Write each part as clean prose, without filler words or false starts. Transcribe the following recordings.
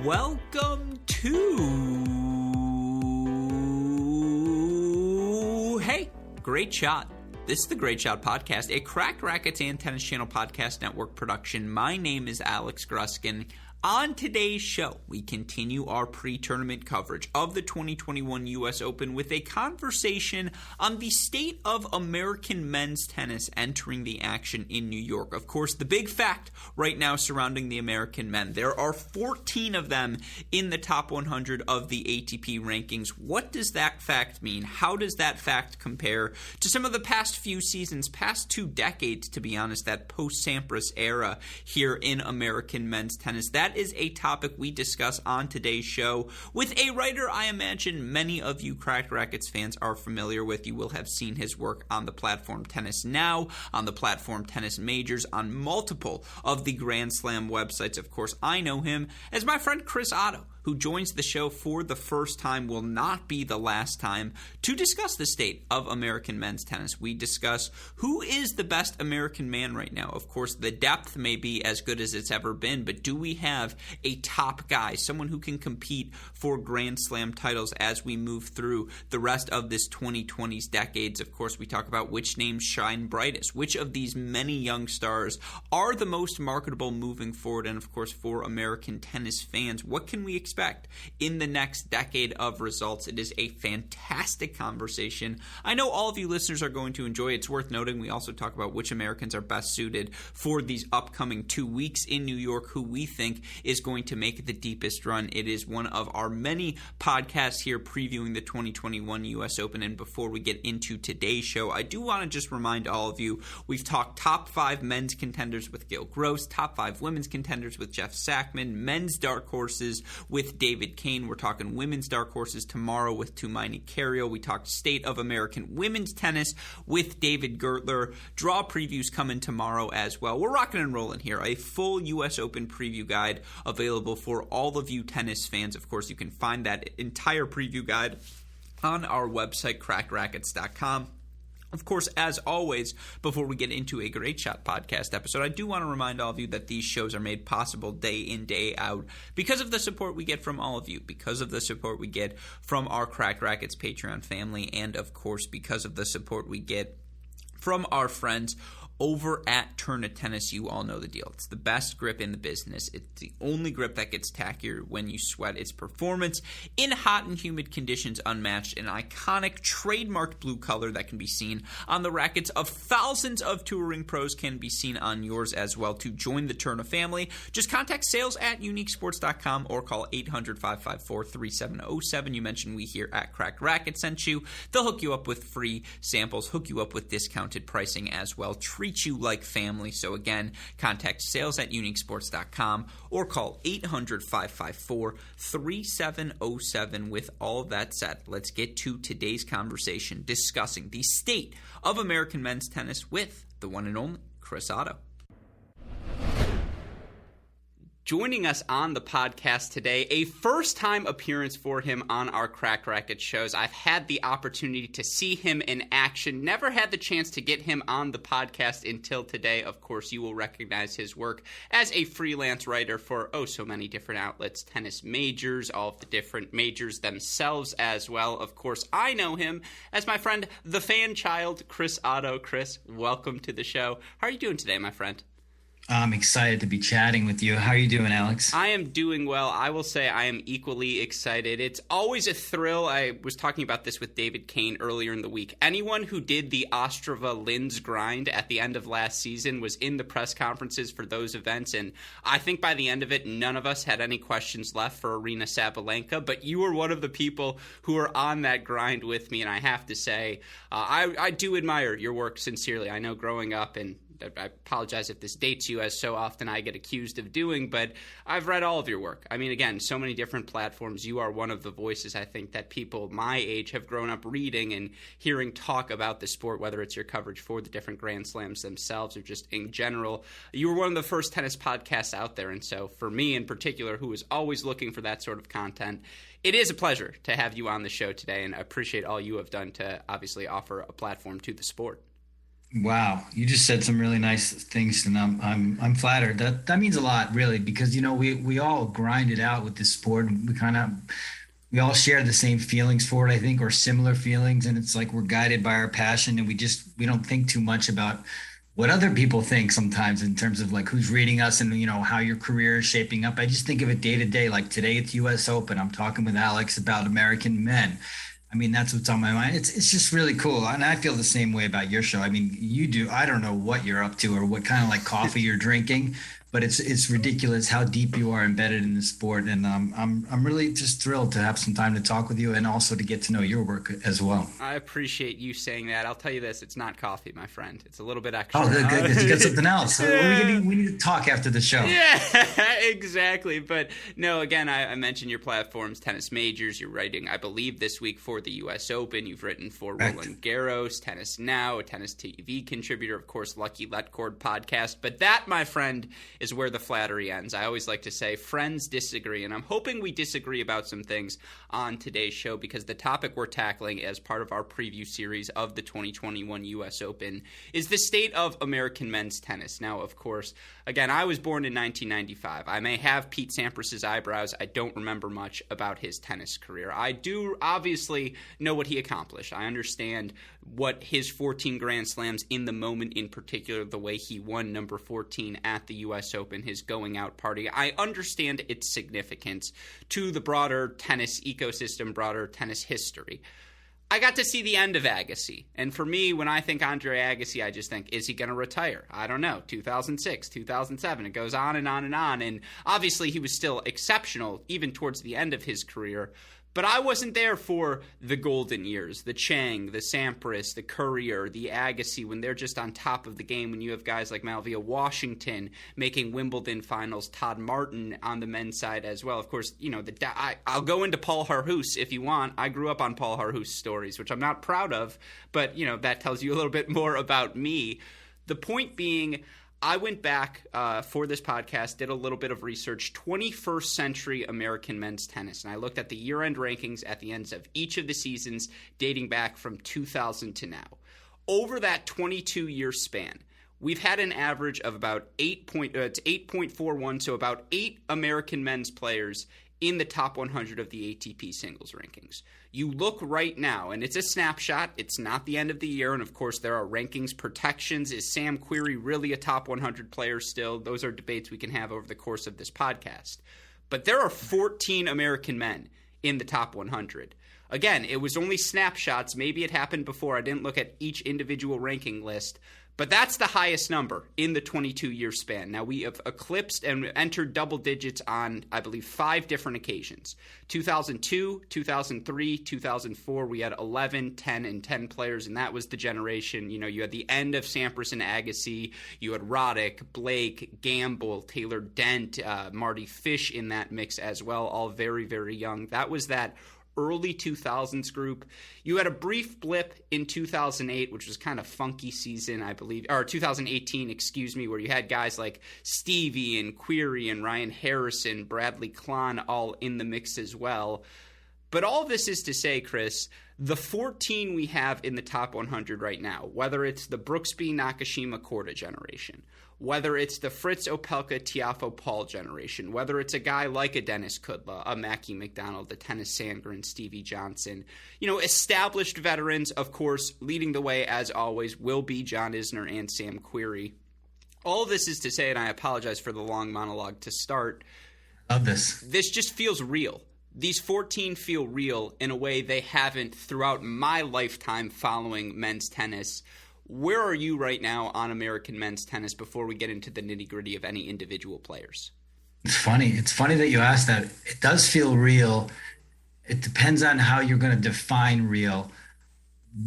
Welcome to Hey, Great Shot. This is the Great Shot Podcast, a Cracked Racquets and Tennis Channel Podcast Network production. My name is Alex Gruskin. On today's show, we continue our pre-tournament coverage of the 2021 U.S. Open with a conversation on the state of American men's tennis entering the action in New York. Of course, the big fact right now surrounding the American men, there are 14 of them in the top 100 of the ATP rankings. What does that fact mean? How does that fact compare to some of the past few seasons, past 2 decades, to be honest, that post-Sampras era here in American men's tennis? That is a topic we discuss on today's show with a writer I imagine many of you Cracked Racquets fans are familiar with. You will have seen his work on the platform Tennis Now, on the platform Tennis Majors, on multiple of the Grand Slam websites. Of course, I know him as my friend Chris Otto, who joins the show for the first time, will not be the last time, to discuss the state of American men's tennis. We discuss who is the best American man right now. Of course, the depth may be as good as it's ever been, but do we have a top guy, someone who can compete for Grand Slam titles as we move through the rest of this 2020s decades? Of course, we talk about which names shine brightest, which of these many young stars are the most marketable moving forward, and of course, for American tennis fans, what can we expect in the next decade of results? It is a fantastic conversation. I know all of you listeners are going to enjoy it. It's worth noting we also talk about which Americans are best suited for these upcoming 2 weeks in New York, who we think is going to make the deepest run. It is one of our many podcasts here previewing the 2021 U.S. Open. And before we get into today's show, I do want to just remind all of you, we've talked top 5 men's contenders with Gil Gross, top 5 women's contenders with Jeff Sackman, men's dark horses with David Kane. We're talking women's dark horses tomorrow with Tumaini Carriel. We talked state of American women's tennis with David Gertler. Draw previews coming tomorrow as well. We're rocking and rolling here. A full U.S. Open preview guide available for all of you tennis fans. Of course, you can find that entire preview guide on our website, crackrackets.com. Of course, as always, before we get into a Great Shot podcast episode, I do want to remind all of you that these shows are made possible day in, day out because of the support we get from all of you, because of the support we get from our Cracked Racquets Patreon family, and of course, because of the support we get from our friends over at Tourna Tennis. You all know the deal. It's the best grip in the business. It's the only grip that gets tackier when you sweat. Its performance in hot and humid conditions unmatched. An iconic trademarked blue color that can be seen on the rackets of thousands of touring pros can be seen on yours as well. To join the Tourna family, just contact sales@uniquesports.com or call 800-554-3707. You mentioned we here at Cracked Racquets sent you. They'll hook you up with free samples, hook you up with discounted pricing as well. Treat you like family. So again, contact sales@uniquesports.com or call 800-554-3707. With all of that said, let's get to today's conversation discussing the state of American men's tennis with the one and only Chris Otto. Joining us on the podcast today, a first-time appearance for him on our Cracked Racquets shows. I've had the opportunity to see him in action, never had the chance to get him on the podcast until today. Of course, you will recognize his work as a freelance writer for so many different outlets, Tennis Majors, all of the different majors themselves as well. Of course, I know him as my friend, the fan child, Chris Otto. Chris, welcome to the show. How are you doing today, my friend? I'm excited to be chatting with you. How are you doing, Alex? I am doing well. I will say I am equally excited. It's always a thrill. I was talking about this with David Kane earlier in the week. Anyone who did the Ostrava Linz grind at the end of last season was in the press conferences for those events, and I think by the end of it, none of us had any questions left for Arena Sabalenka, but you were one of the people who were on that grind with me, and I have to say, I do admire your work sincerely. I know growing up, and I apologize if this dates you, as so often I get accused of doing, but I've read all of your work. I mean, again, so many different platforms. You are one of the voices, I think, that people my age have grown up reading and hearing talk about the sport, whether it's your coverage for the different Grand Slams themselves or just in general. You were one of the first tennis podcasts out there, and so for me in particular, who is always looking for that sort of content, it is a pleasure to have you on the show today, and I appreciate all you have done to obviously offer a platform to the sport. Wow, you just said some really nice things, and I'm flattered. That means a lot, really, because we all grind it out with this sport. And we all share the same feelings for it, I think, or similar feelings, and it's like we're guided by our passion, and we don't think too much about what other people think sometimes in terms of like who's reading us and how your career is shaping up. I just think of it day to day. Like today it's U.S. Open. I'm talking with Alex about American men. I mean, that's what's on my mind. It's just really cool. And I feel the same way about your show. I mean, you do. I don't know what you're up to or what kind of like coffee you're drinking, but it's ridiculous how deep you are embedded in the sport. And I'm really just thrilled to have some time to talk with you and also to get to know your work as well. I appreciate you saying that. I'll tell you this, it's not coffee, my friend. It's a little bit extra. Oh, good, because you got something else. So we need to talk after the show. Yeah, exactly. But no, again, I mentioned your platforms, Tennis Majors. You're writing, I believe, this week for the U.S. Open. You've written for Correct. Roland Garros, Tennis Now, a tennis TV contributor, of course, Lucky Letcord podcast. But that, my friend, is where the flattery ends. I always like to say friends disagree, and I'm hoping we disagree about some things on today's show because the topic we're tackling as part of our preview series of the 2021 U.S. Open is the state of American men's tennis. Now, of course, again, I was born in 1995. I may have Pete Sampras's eyebrows. I don't remember much about his tennis career. I do obviously know what he accomplished. I understand what his 14 Grand Slams in the moment, in particular, the way he won number 14 at the U.S. Open, his going out party. I understand its significance to the broader tennis ecosystem, broader tennis history. I got to see the end of Agassi. And for me, when I think Andre Agassi, I just think, is he going to retire? I don't know. 2006, 2007, it goes on and on and on. And obviously he was still exceptional even towards the end of his career. But I wasn't there for the golden years, the Chang, the Sampras, the Courier, the Agassi, when they're just on top of the game, when you have guys like Malvia Washington making Wimbledon finals, Todd Martin on the men's side as well. Of course, I'll go into Paul Harhouse if you want. I grew up on Paul Harhouse stories, which I'm not proud of, but, that tells you a little bit more about me. The point being, I went back for this podcast, did a little bit of research, 21st century American men's tennis, and I looked at the year-end rankings at the ends of each of the seasons dating back from 2000 to now. Over that 22-year span, we've had an average of about 8.41, so about 8 American men's players in the top 100 of the ATP singles rankings. You look right now, and it's a snapshot. It's not the end of the year, and of course there are rankings protections. Is Sam Querrey really a top 100 player still? Those are debates we can have over the course of this podcast. But there are 14 American men in the top 100. Again, it was only snapshots. Maybe it happened before. I didn't look at each individual ranking list. But that's the highest number in the 22-year span. Now, we have eclipsed and entered double digits on, I believe, 5 different occasions. 2002, 2003, 2004, we had 11, 10, and 10 players, and that was the generation. You had the end of Sampras and Agassi. You had Roddick, Blake, Gamble, Taylor Dent, Marty Fish in that mix as well, all very, very young. That was that early 2000s group. You had a brief blip in 2008, which was kind of funky season, I believe, or 2018, excuse me, where you had guys like Stevie and Querrey and Ryan Harrison, Bradley Klahn all in the mix as well. But all this is to say, Chris, the 14 we have in the top 100 right now, whether it's the Brooksby, Nakashima, Korda generation, whether it's the Fritz, Opelka, Tiafoe, Paul generation, whether it's a guy like a Dennis Kudla, a Mackie McDonald, a Tennis Sandgren, Stevie Johnson, established veterans, of course, leading the way as always will be John Isner and Sam Querrey. All this is to say, and I apologize for the long monologue to start, Love this. This just feels real. These 14 feel real in a way they haven't throughout my lifetime following men's tennis. Where are you right now on American men's tennis before we get into the nitty-gritty of any individual players? It's funny. It's funny that you asked that. It does feel real. It depends on how you're going to define real.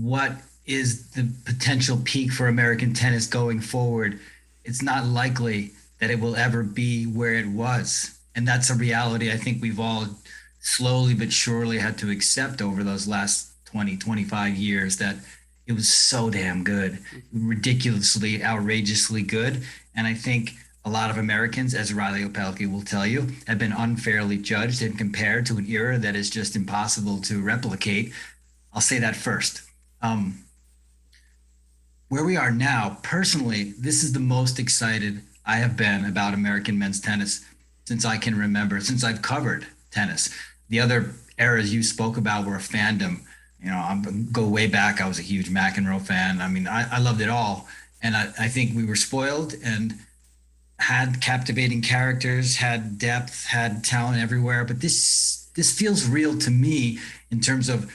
What is the potential peak for American tennis going forward? It's not likely that it will ever be where it was. And that's a reality I think we've all slowly but surely had to accept over those last 20, 25 years, that it was so damn good, ridiculously, outrageously good. And I think a lot of Americans, as Riley Opelka will tell you, have been unfairly judged and compared to an era that is just impossible to replicate. I'll say that first. where we are now, personally, this is the most excited I have been about American men's tennis since I can remember, since I've covered tennis. The other eras you spoke about were a fandom. I go way back. I was a huge McEnroe fan. I mean, I loved it all. And I think we were spoiled and had captivating characters, had depth, had talent everywhere. But this feels real to me in terms of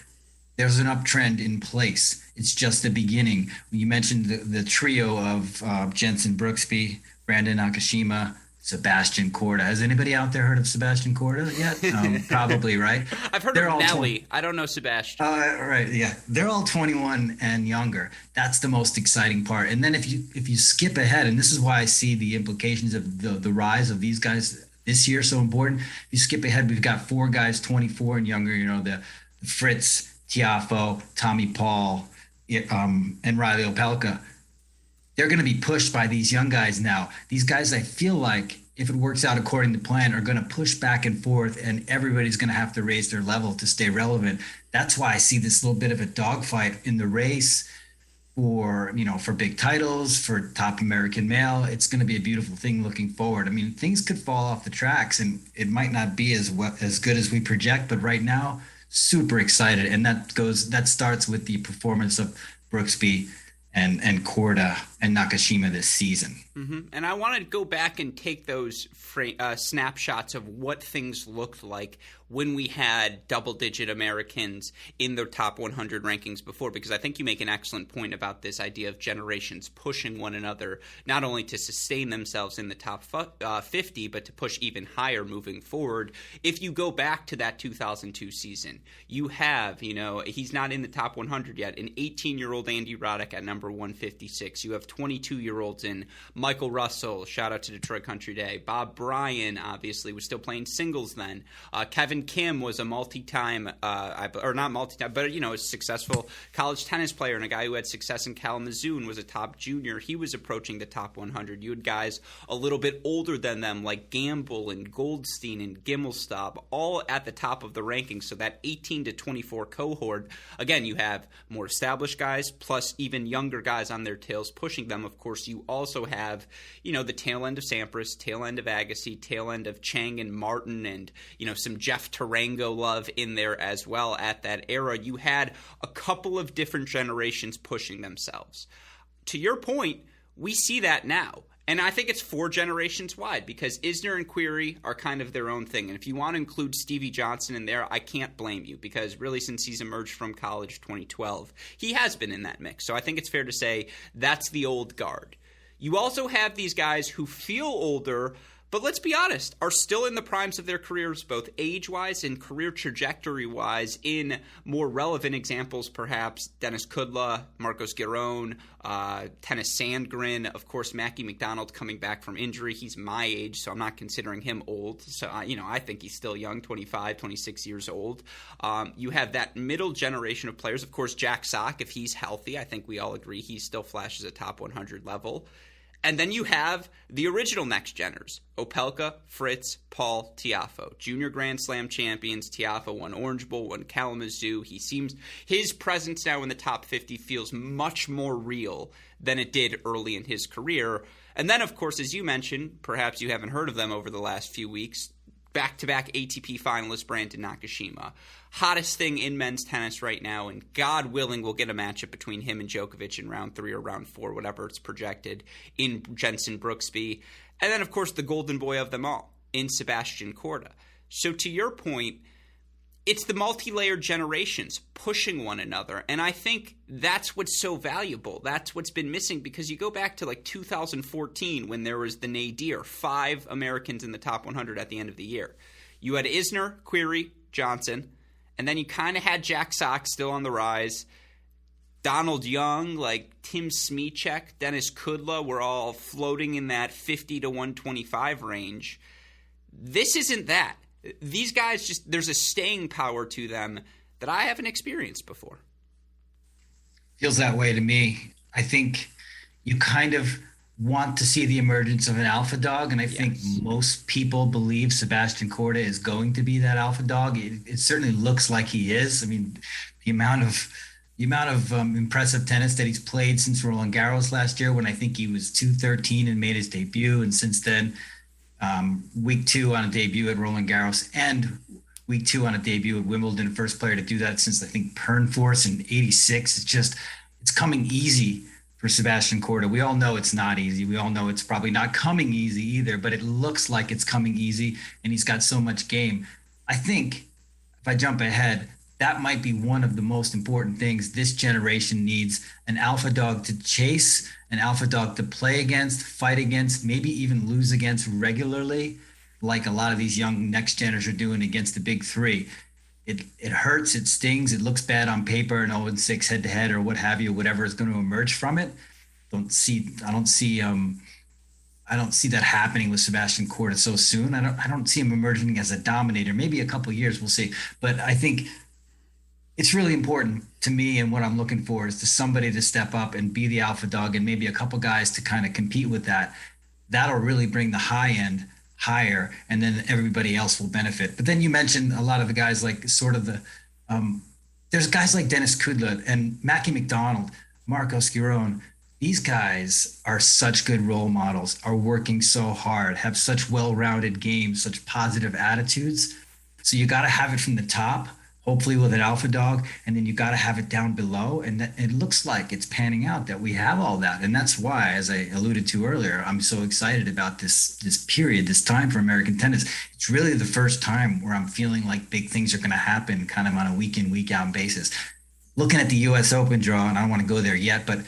there's an uptrend in place. It's just the beginning. You mentioned the trio of Jensen Brooksby, Brandon Nakashima, Sebastian Corda. Has anybody out there heard of Sebastian Corda yet? Probably, right? I've heard of Nelly. I don't know Sebastian. Right, yeah. They're all 21 and younger. That's the most exciting part. And then if you skip ahead, and this is why I see the implications of the rise of these guys this year so important. If you skip ahead, we've got four guys 24 and younger. The Fritz, Tiafoe, Tommy Paul, and Riley Opelka. They're going to be pushed by these young guys now. These guys, I feel like, if it works out according to plan, are going to push back and forth, and everybody's going to have to raise their level to stay relevant. That's why I see this little bit of a dogfight in the race for big titles, for top American male. It's going to be a beautiful thing looking forward. I mean, things could fall off the tracks, and it might not be as good as we project, but right now, super excited. And that starts with the performance of Brooksby and Corda and Nakashima this season. Mm-hmm. And I want to go back and take those snapshots of what things looked like when we had double-digit Americans in the top 100 rankings before, because I think you make an excellent point about this idea of generations pushing one another, not only to sustain themselves in the top 50, but to push even higher moving forward. If you go back to that 2002 season, you have, he's not in the top 100 yet, an 18-year-old Andy Roddick at number 156. You have 22-year-olds in Michael Russell, shout out to Detroit Country Day. Bob Bryan, obviously, was still playing singles then. Kevin Kim was a multi-time, or not multi-time, but, a successful college tennis player and a guy who had success in Kalamazoo and was a top junior. He was approaching the top 100. You had guys a little bit older than them like Gamble and Goldstein and Gimelstob, all at the top of the rankings. So that 18 to 24 cohort, again, you have more established guys plus even younger guys on their tails pushing them. Of course, you also have, the tail end of Sampras, tail end of Agassi, tail end of Chang and Martin, and, some Jeff Tarango love in there as well at that era. You had a couple of different generations pushing themselves. To your point, we see that now. And I think it's 4 generations wide because Isner and Query are kind of their own thing. And if you want to include Stevie Johnson in there, I can't blame you because really since he's emerged from college 2012, he has been in that mix. So I think it's fair to say that's the old guard. You also have these guys who feel older, but let's be honest, are still in the primes of their careers, both age-wise and career trajectory-wise, in more relevant examples, perhaps Dennis Kudla, Marcos Giron, Tennis Sandgren, of course, Mackie McDonald coming back from injury. He's my age, so I'm not considering him old. So, I think he's still young, 25, 26 years old. You have that middle generation of players. Of course, Jack Sock, if he's healthy, I think we all agree he still flashes a top 100 level. And then you have the original next-geners, Opelka, Fritz, Paul, Tiafoe. Junior Grand Slam champions. Tiafoe won Orange Bowl, won Kalamazoo. His presence now in the top 50 feels much more real than it did early in his career. And then, of course, as you mentioned, perhaps you haven't heard of them over the last few weeks, back-to-back ATP finalist Brandon Nakashima. Hottest thing in men's tennis right now, and God willing, we'll get a matchup between him and Djokovic in round 3 or round 4, whatever it's projected, in Jensen Brooksby. And then, of course, the golden boy of them all, in Sebastian Corda. So to your point, it's the multi-layered generations pushing one another, and I think that's what's so valuable. That's what's been missing because you go back to like 2014 when there was the nadir, 5 Americans in the top 100 at the end of the year. You had Isner, Query, Johnson, and then you kind of had Jack Sock still on the rise. Donald Young, like Tim Smyczek, Dennis Kudla were all floating in that 50 to 125 range. This isn't that. These guys there's a staying power to them that I haven't experienced before. Feels that way to me. I think you kind of want to see the emergence of an alpha dog, and I think most people believe Sebastian Corda is going to be that alpha dog. It certainly looks like he is. I mean, the amount of the amount of impressive tennis that he's played since Roland Garros last year, when I think he was 213 and made his debut. And since then, week 2 on a debut at Roland Garros and week 2 on a debut at Wimbledon, first player to do that since I think Pernfors in '86. It's coming easy for Sebastian Korda. We all know it's not easy. We all know it's probably not coming easy either, but it looks like it's coming easy, and he's got so much game. I think if I jump ahead, that might be one of the most important things this generation needs: an alpha dog to chase, an alpha dog to play against, fight against, maybe even lose against regularly, like a lot of these young next geners are doing against the big three. It hurts, it stings, it looks bad on paper, and 0-6 head to head or what have you, whatever is going to emerge from it. I don't see that happening with Sebastian Korda so soon. I don't see him emerging as a dominator. Maybe a couple of years, we'll see. But I think it's really important to me, and what I'm looking for is to somebody to step up and be the alpha dog, and maybe a couple guys to kind of compete with that. That'll really bring the high end higher, and then everybody else will benefit. But then you mentioned a lot of the guys, like there's guys like Dennis Kudla and Mackie McDonald, Marco Schiron. These guys are such good role models, are working so hard, have such well-rounded games, such positive attitudes. So you got to have it from the top, hopefully with an alpha dog, and then you got to have it down below. And it looks like it's panning out that we have all that. And that's why, as I alluded to earlier, I'm so excited about this period, this time for American tennis. It's really the first time where I'm feeling like big things are going to happen kind of on a week in, week out basis. Looking at the US Open draw, and I don't want to go there yet, but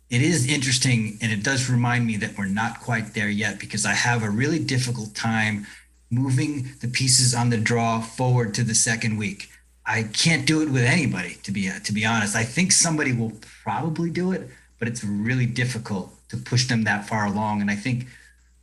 it is interesting, and it does remind me that we're not quite there yet, because I have a really difficult time moving the pieces on the draw forward to the second week. I can't do it with anybody, to be honest. I think somebody will probably do it, but it's really difficult to push them that far along. And I think,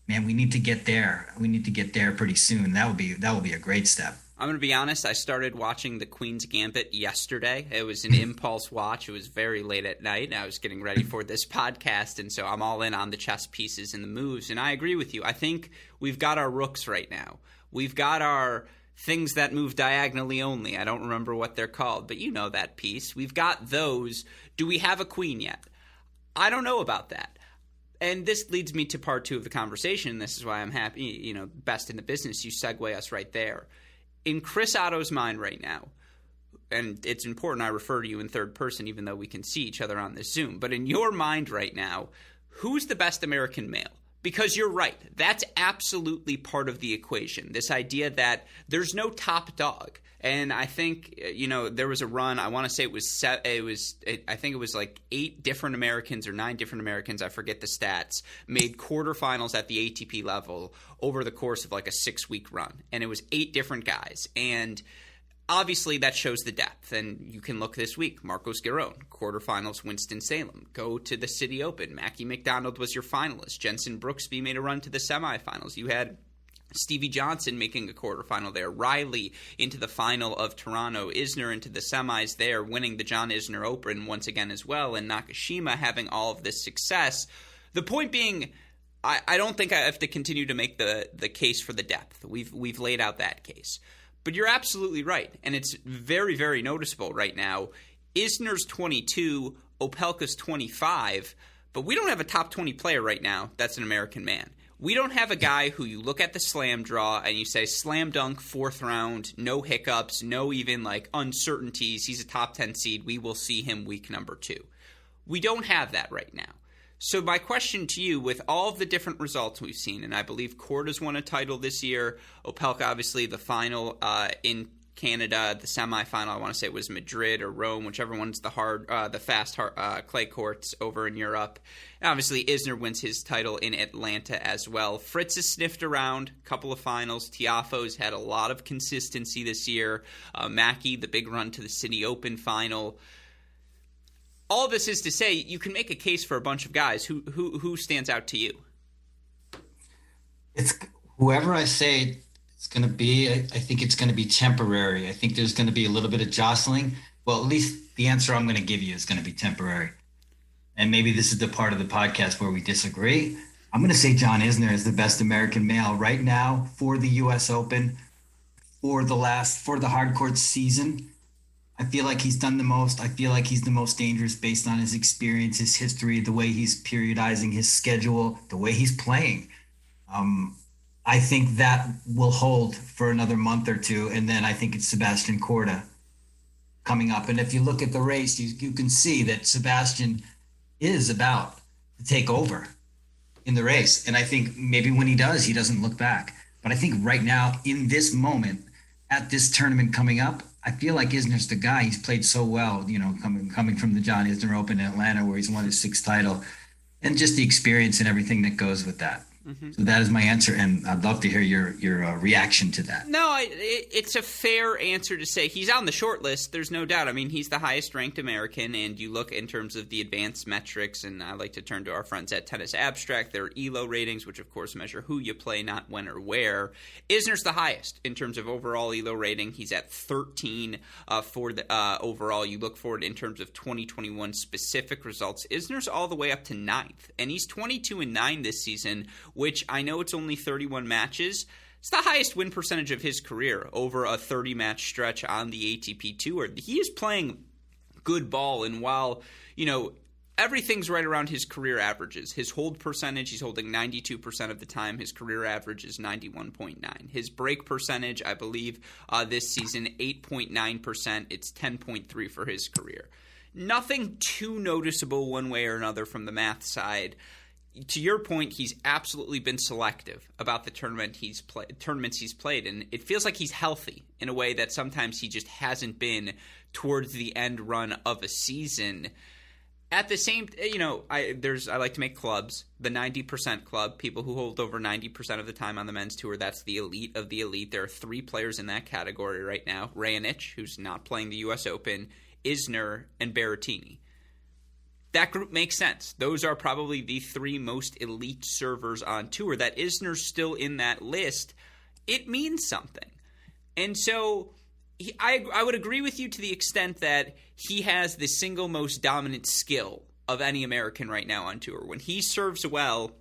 man, we need to get there. We need to get there pretty soon. That would be a great step. I'm going to be honest, I started watching the Queen's Gambit yesterday. It was an impulse watch. It was very late at night, and I was getting ready for this podcast, and so I'm all in on the chess pieces and the moves. And I agree with you. I think we've got our rooks right now. We've got our things that move diagonally only. I don't remember what they're called, but you know that piece. We've got those. Do we have a queen yet? I don't know about that. And this leads me to part 2 of the conversation. This is why I'm happy, best in the business. You segue us right there. In Chris Otto's mind right now, and it's important I refer to you in third person even though we can see each other on this Zoom, but in your mind right now, who's the best American male? Because you're right, that's absolutely part of the equation, this idea that there's no top dog. And I think, there was a run, I want to say I think it was like 8 different Americans or 9 different Americans, I forget the stats, made quarterfinals at the ATP level over the course of like a 6-week run. And it was 8 different guys. And obviously that shows the depth. And you can look this week, Marco Schiron, quarterfinals, Winston-Salem. Go to the City Open. Mackie McDonald was your finalist. Jensen Brooksby made a run to the semifinals. You had Stevie Johnson making a quarterfinal there, Riley into the final of Toronto, Isner into the semis there, winning the John Isner Open once again as well, and Nakashima having all of this success. The point being, I don't think I have to continue to make the case for the depth. We've laid out that case. But you're absolutely right, and it's very, very noticeable right now. Isner's 22, Opelka's 25, but we don't have a top 20 player right now that's an American man. We don't have a guy who you look at the slam draw and you say slam dunk, 4th round, no hiccups, no even like uncertainties. He's a top 10 seed. We will see him week number 2. We don't have that right now. So my question to you, with all of the different results we've seen, and I believe Korda's won a title this year, Opelka obviously the final in Canada, the semifinal, I want to say it was Madrid or Rome, whichever one's the fast clay courts over in Europe. And obviously, Isner wins his title in Atlanta as well. Fritz has sniffed around a couple of finals. Tiafoe's had a lot of consistency this year. Mackie, the big run to the City Open final. All this is to say, you can make a case for a bunch of guys. Who stands out to you? It's whoever I say it's going to be. I think it's going to be temporary. I think there's going to be a little bit of jostling. Well, at least the answer I'm going to give you is going to be temporary. And maybe this is the part of the podcast where we disagree. I'm going to say John Isner is the best American male right now for the U.S. Open, for the hard court season. I feel like he's done the most. I feel like he's the most dangerous based on his experience, his history, the way he's periodizing his schedule, the way he's playing. Um, I think that will hold for another month or two, and then I think it's Sebastian Corda coming up. And if you look at the race, you can see that Sebastian is about to take over in the race. And I think maybe when he does, he doesn't look back. But I think right now, in this moment, at this tournament coming up, I feel like Isner's the guy. He's played so well, coming from the John Isner Open in Atlanta, where he's won his sixth title, and just the experience and everything that goes with that. So that is my answer, and I'd love to hear your reaction to that. No, it's a fair answer to say he's on the short list. There's no doubt. I mean, he's the highest ranked American, and you look in terms of the advanced metrics, and I like to turn to our friends at Tennis Abstract, their ELO ratings, which of course measure who you play, not when or where. Isner's the highest in terms of overall ELO rating. He's at 13 for the overall. You look forward in terms of 2021 specific results. Isner's all the way up to 9th, and he's 22-9 this season, which I know it's only 31 matches. It's the highest win percentage of his career over a 30-match stretch on the ATP Tour. He is playing good ball, and while, everything's right around his career averages. His hold percentage, he's holding 92% of the time. His career average is 91.9. His break percentage, I believe, this season, 8.9%. It's 10.3 for his career. Nothing too noticeable one way or another from the math side. To your point, he's absolutely been selective about the tournaments he's played, and it feels like he's healthy in a way that sometimes he just hasn't been towards the end run of a season. At the same, I like to make clubs, the 90% club, people who hold over 90% of the time on the men's tour. That's the elite of the elite. There are 3 players in that category right now: Raonic, who's not playing the U.S. Open, Isner, and Berrettini. That group makes sense. Those are probably the 3 most elite servers on tour. That Isner's still in that list, it means something. And so I would agree with you to the extent that he has the single most dominant skill of any American right now on tour. When he serves well,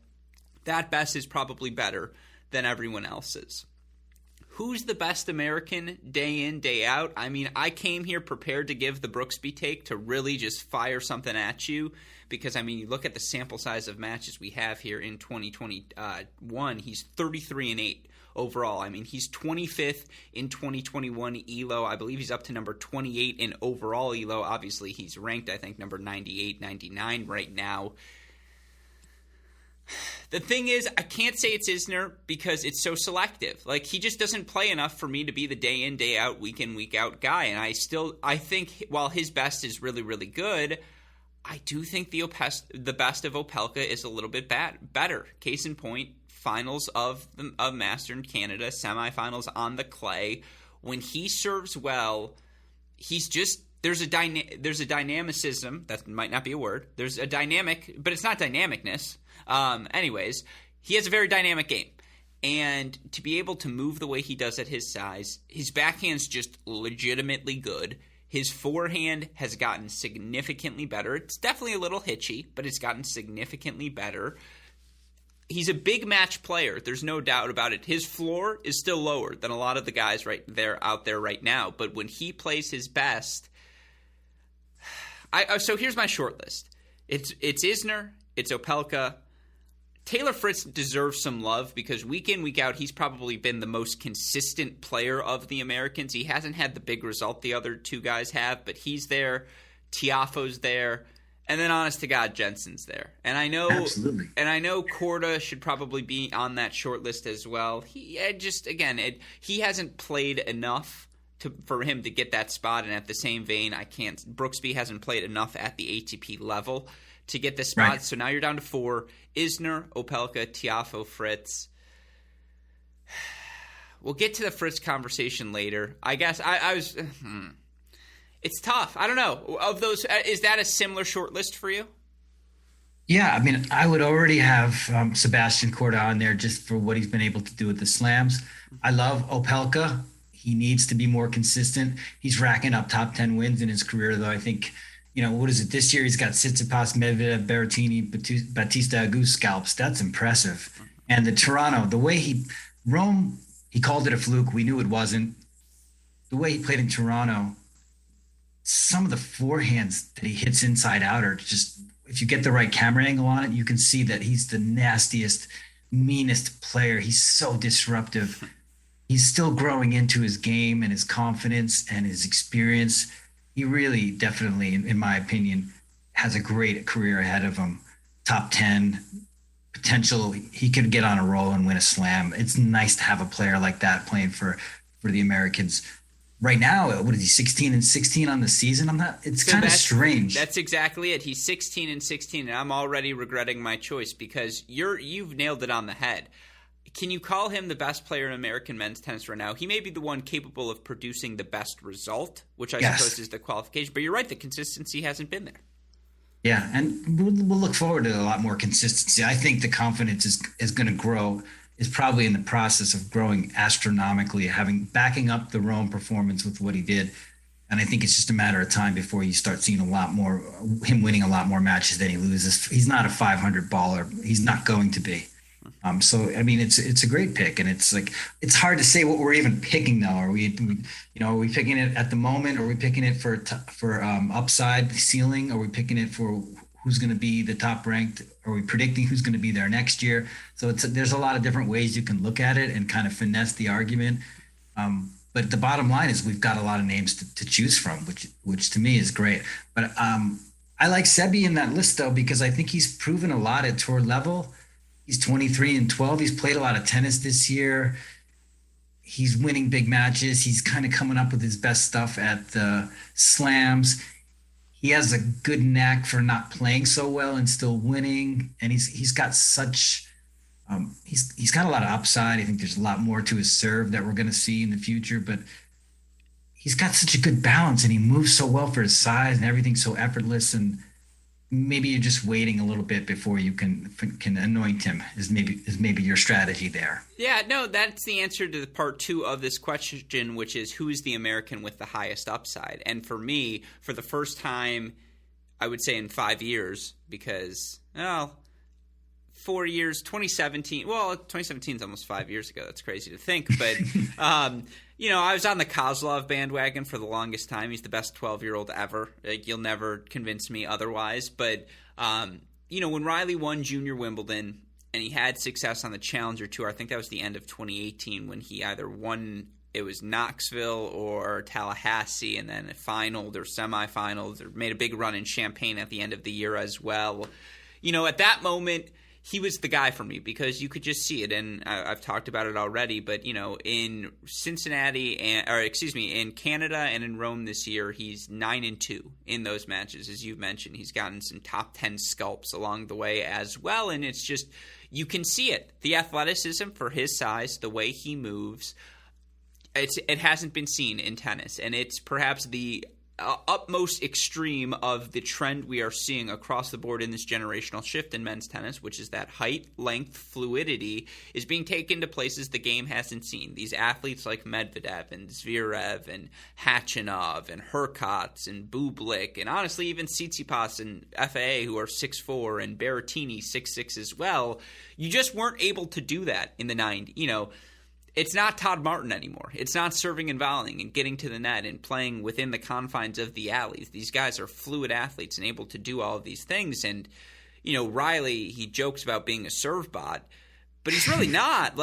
that best is probably better than everyone else's. Who's the best American day in, day out? I mean, I came here prepared to give the Brooksby take, to really just fire something at you, because, you look at the sample size of matches we have here in 2021. He's 33-8 overall. He's 25th in 2021 ELO. I believe he's up to number 28 in overall ELO. Obviously, he's ranked, I think, number 98, 99 right now. The thing is, I can't say it's Isner because it's so selective. He just doesn't play enough for me to be the day in, day out, week in, week out guy. And I think while his best is really, really good, I do think the best of Opelka is a little bit better. Case in point, finals of Master in Canada, semifinals on the clay. When he serves well, he's just there's a dynamicism. That might not be a word. There's a dynamic, but it's not dynamicness. Anyways, he has a very dynamic game. And to be able to move the way he does at his size, his backhand's just legitimately good. His forehand has gotten significantly better. It's definitely a little hitchy, but it's gotten significantly better. He's a big match player. There's no doubt about it. His floor is still lower than a lot of the guys out there right now. But when he plays his best, so here's my short list. It's Isner, it's Opelka. Taylor Fritz deserves some love because week in, week out, he's probably been the most consistent player of the Americans. He hasn't had the big result the other 2 guys have, but he's there. Tiafoe's there. And then, honest to God, Jensen's there. And I know, Absolutely. And I know Korda should probably be on that short list as well. He hasn't played enough for him to get that spot. And at the same vein, Brooksby hasn't played enough at the ATP level to get this spot. Right. So now you're down to 4: Isner, Opelka, Tiafoe, Fritz. We'll get to the Fritz conversation later. I guess I was. It's tough. I don't know. Of those, is that a similar short list for you? Yeah, I would already have Sebastian Corda on there just for what he's been able to do with the slams. I love Opelka. He needs to be more consistent. He's racking up top 10 wins in his career, though. I think, what is it? This year he's got Tsitsipas, Medvedev, Berrettini, Bautista Agut scalps. That's impressive. And the Toronto, the way he called it a fluke. We knew it wasn't. The way he played in Toronto, some of the forehands that he hits inside out are just, if you get the right camera angle on it, you can see that he's the nastiest, meanest player. He's so disruptive. He's still growing into his game and his confidence and his experience. He really definitely, in my opinion, has a great career ahead of him. Top 10 potential. He could get on a roll and win a slam. It's nice to have a player like that playing for the Americans. Right now, what is he, 16-16 on the season? It's kind of strange. That's exactly it. He's 16-16, and I'm already regretting my choice because you've nailed it on the head. Can you call him the best player in American men's tennis right now? He may be the one capable of producing the best result, which I suppose is the qualification. But you're right, the consistency hasn't been there. Yeah, and we'll look forward to a lot more consistency. I think the confidence is going to grow, is probably in the process of growing astronomically, backing up the Rome performance with what he did. And I think it's just a matter of time before you start seeing him winning a lot more matches than he loses. He's not a 500 baller. He's not going to be. So I mean, it's a great pick, and it's hard to say what we're even picking though. Are we picking it at the moment? Are we picking it for upside ceiling? Are we picking it for who's going to be the top ranked? Are we predicting who's going to be there next year? So there's a lot of different ways you can look at it and kind of finesse the argument. But the bottom line is we've got a lot of names to choose from, which to me is great. But I like Sebi in that list though, because I think he's proven a lot at tour level. He's 23-12. He's played a lot of tennis this year. He's winning big matches. He's kind of coming up with his best stuff at the slams. He has a good knack for not playing so well and still winning. And he's got such he's got a lot of upside. I think there's a lot more to his serve that we're going to see in the future. But he's got such a good balance, and he moves so well for his size, and everything's so effortless. And maybe you're just waiting a little bit before you can anoint him is maybe your strategy there. Yeah, no, that's the answer to the part 2 of this question, which is who's the American with the highest upside? And for me, for the first time, I would say in 5 years, because, 4 years, 2017. Well, 2017 is almost 5 years ago. That's crazy to think. But, I was on the Kozlov bandwagon for the longest time. He's the best 12-year-old ever. You'll never convince me otherwise. But, when Riley won Junior Wimbledon and he had success on the Challenger Tour, I think that was the end of 2018 when he either won – it was Knoxville or Tallahassee, and then finaled or semifinals, or made a big run in Champaign at the end of the year as well. At that moment – he was the guy for me because you could just see it, and I've talked about it already. But in Cincinnati in Canada and in Rome this year, he's 9-2 in those matches, as you've mentioned. He's gotten some top 10 scalps along the way as well, and it's just you can see it. The athleticism for his size, the way he moves, it hasn't been seen in tennis, and it's perhaps the utmost extreme of the trend we are seeing across the board in this generational shift in men's tennis, which is that height, length, fluidity is being taken to places the game hasn't seen. These athletes like Medvedev and Zverev and Khachanov and Hurkacz and Bublik and honestly even Tsitsipas and FAA, who are 6'4", and Berrettini 6'6" as well, you just weren't able to do that in the 90s. It's not Todd Martin anymore. It's not serving and volleying and getting to the net and playing within the confines of the alleys. These guys are fluid athletes and able to do all of these things. And, Riley, he jokes about being a serve bot, but he's really not.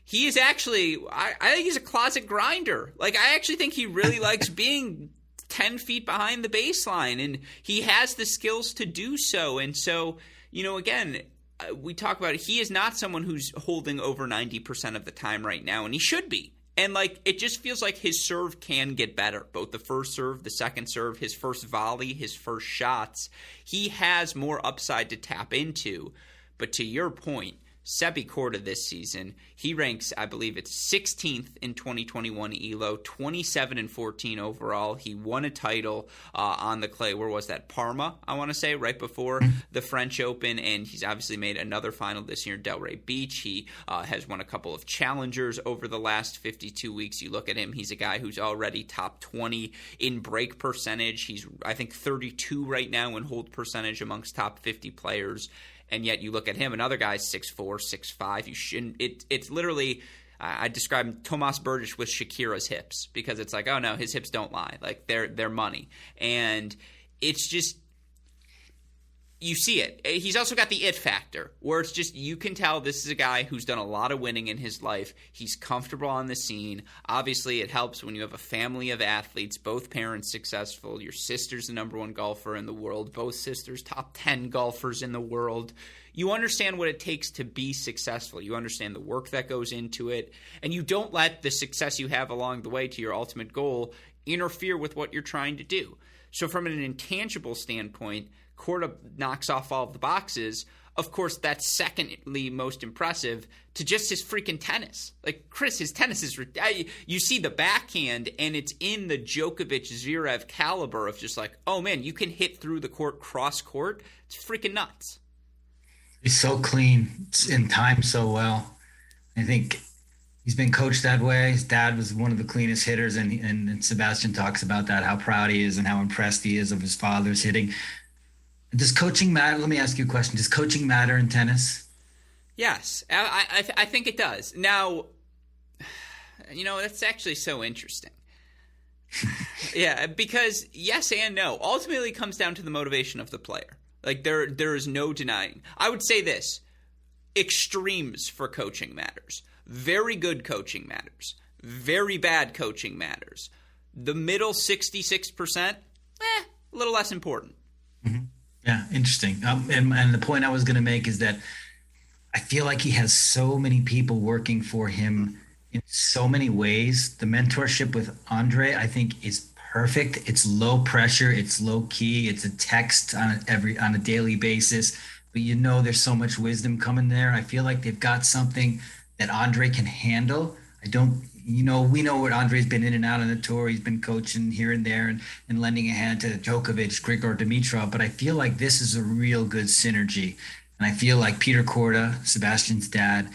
He is actually – I think he's a closet grinder. I actually think he really likes being 10 feet behind the baseline, and he has the skills to do so. And so, again – we talk about it. He is not someone who's holding over 90% of the time right now, and he should be. And, it just feels like his serve can get better. Both the first serve, the second serve, his first volley, his first shots. He has more upside to tap into. But to your point, Sebi Korda this season, he ranks, I believe it's 16th in 2021 ELO, 27-14 overall. He won a title on the clay. Where was that? Parma, I want to say, right before the French Open. And he's obviously made another final this year in Delray Beach. He has won a couple of challengers over the last 52 weeks. You look at him, he's a guy who's already top 20 in break percentage. He's, I think, 32 right now in hold percentage amongst top 50 players. And yet you look at him, another guy's 6'4", 6'5". You shouldn't. It's literally, I describe Tomas Berdych with Shakira's hips because it's like, oh no, his hips don't lie. Like they're money. And it's just, you see it. He's also got the it factor where it's just, you can tell this is a guy who's done a lot of winning in his life. He's comfortable on the scene. Obviously, it helps when you have a family of athletes, both parents successful. Your sister's the number one golfer in the world. Both sisters, top 10 golfers in the world. You understand what it takes to be successful. You understand the work that goes into it. And you don't let the success you have along the way to your ultimate goal interfere with what you're trying to do. So from an intangible standpoint, Korda knocks off all of the boxes. Of course, that's secondly most impressive to just his freaking tennis. Like, Chris, his tennis is – you see the backhand, and it's in the Djokovic-Zverev caliber of just like, oh, man, you can hit through the court, cross-court. It's freaking nuts. He's so clean. It's in time so well. I think he's been coached that way. His dad was one of the cleanest hitters, and Sebastian talks about that, how proud he is and how impressed he is of his father's hitting. Does coaching matter? Let me ask you a question. Does coaching matter in tennis? Yes, I think it does. Now, that's actually so interesting. Yeah, because yes and no. Ultimately, it comes down to the motivation of the player. Like, there is no denying. I would say this. Extremes for coaching matters. Very good coaching matters. Very bad coaching matters. The middle 66%, a little less important. Mm-hmm. Yeah, interesting. And the point I was going to make is that I feel like he has so many people working for him in so many ways. The mentorship with Andre, I think, is perfect. It's low pressure. It's low key. It's a text on a daily basis. But there's so much wisdom coming there. I feel like they've got something that Andre can handle. We know what Andre's been in and out on the tour. He's been coaching here and there and lending a hand to Djokovic, Grigor Dimitrov. But I feel like this is a real good synergy. And I feel like Peter Korda, Sebastian's dad,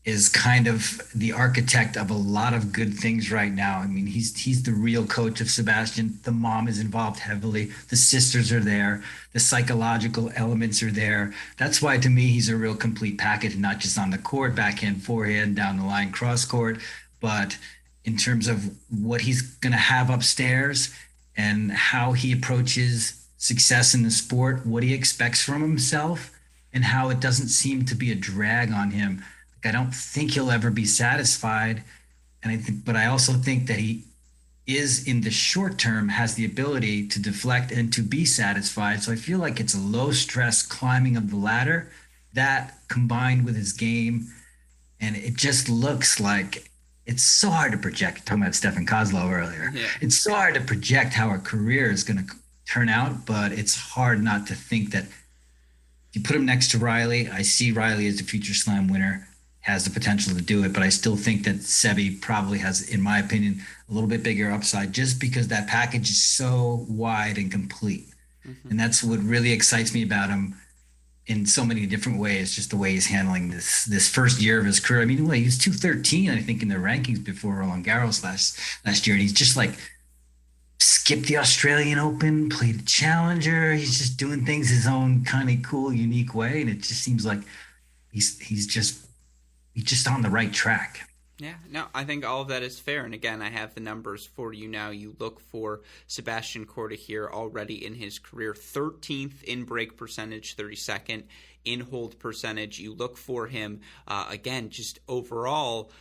is kind of the architect of a lot of good things right now. I mean, he's the real coach of Sebastian. The mom is involved heavily. The sisters are there. The psychological elements are there. That's why, to me, he's a real complete package, not just on the court, backhand, forehand, down the line, cross court, but in terms of what he's going to have upstairs and how he approaches success in the sport, what he expects from himself, and how it doesn't seem to be a drag on him. Like, I don't think he'll ever be satisfied. But I also think that he is, in the short term, has the ability to deflect and to be satisfied. So I feel like it's a low stress climbing of the ladder, that combined with his game. And it just looks like it's so hard to project. Talking about Stefan Kozlov earlier. Yeah. It's so hard to project how a career is going to turn out, but it's hard not to think that if you put him next to Riley, I see Riley as a future slam winner, has the potential to do it, but I still think that Sebi probably has, in my opinion, a little bit bigger upside just because that package is so wide and complete. Mm-hmm. And that's what really excites me about him in so many different ways, just the way he's handling this first year of his career. I mean, he was 213, I think, in the rankings before Roland Garros last year. And he's just like skipped the Australian Open, played a challenger. He's just doing things his own kind of cool, unique way. And it just seems like he's just on the right track. Yeah, no, I think all of that is fair. And again, I have the numbers for you now. You look for Sebastian Korda here already in his career, 13th in break percentage, 32nd in hold percentage. You look for him, again, just overall,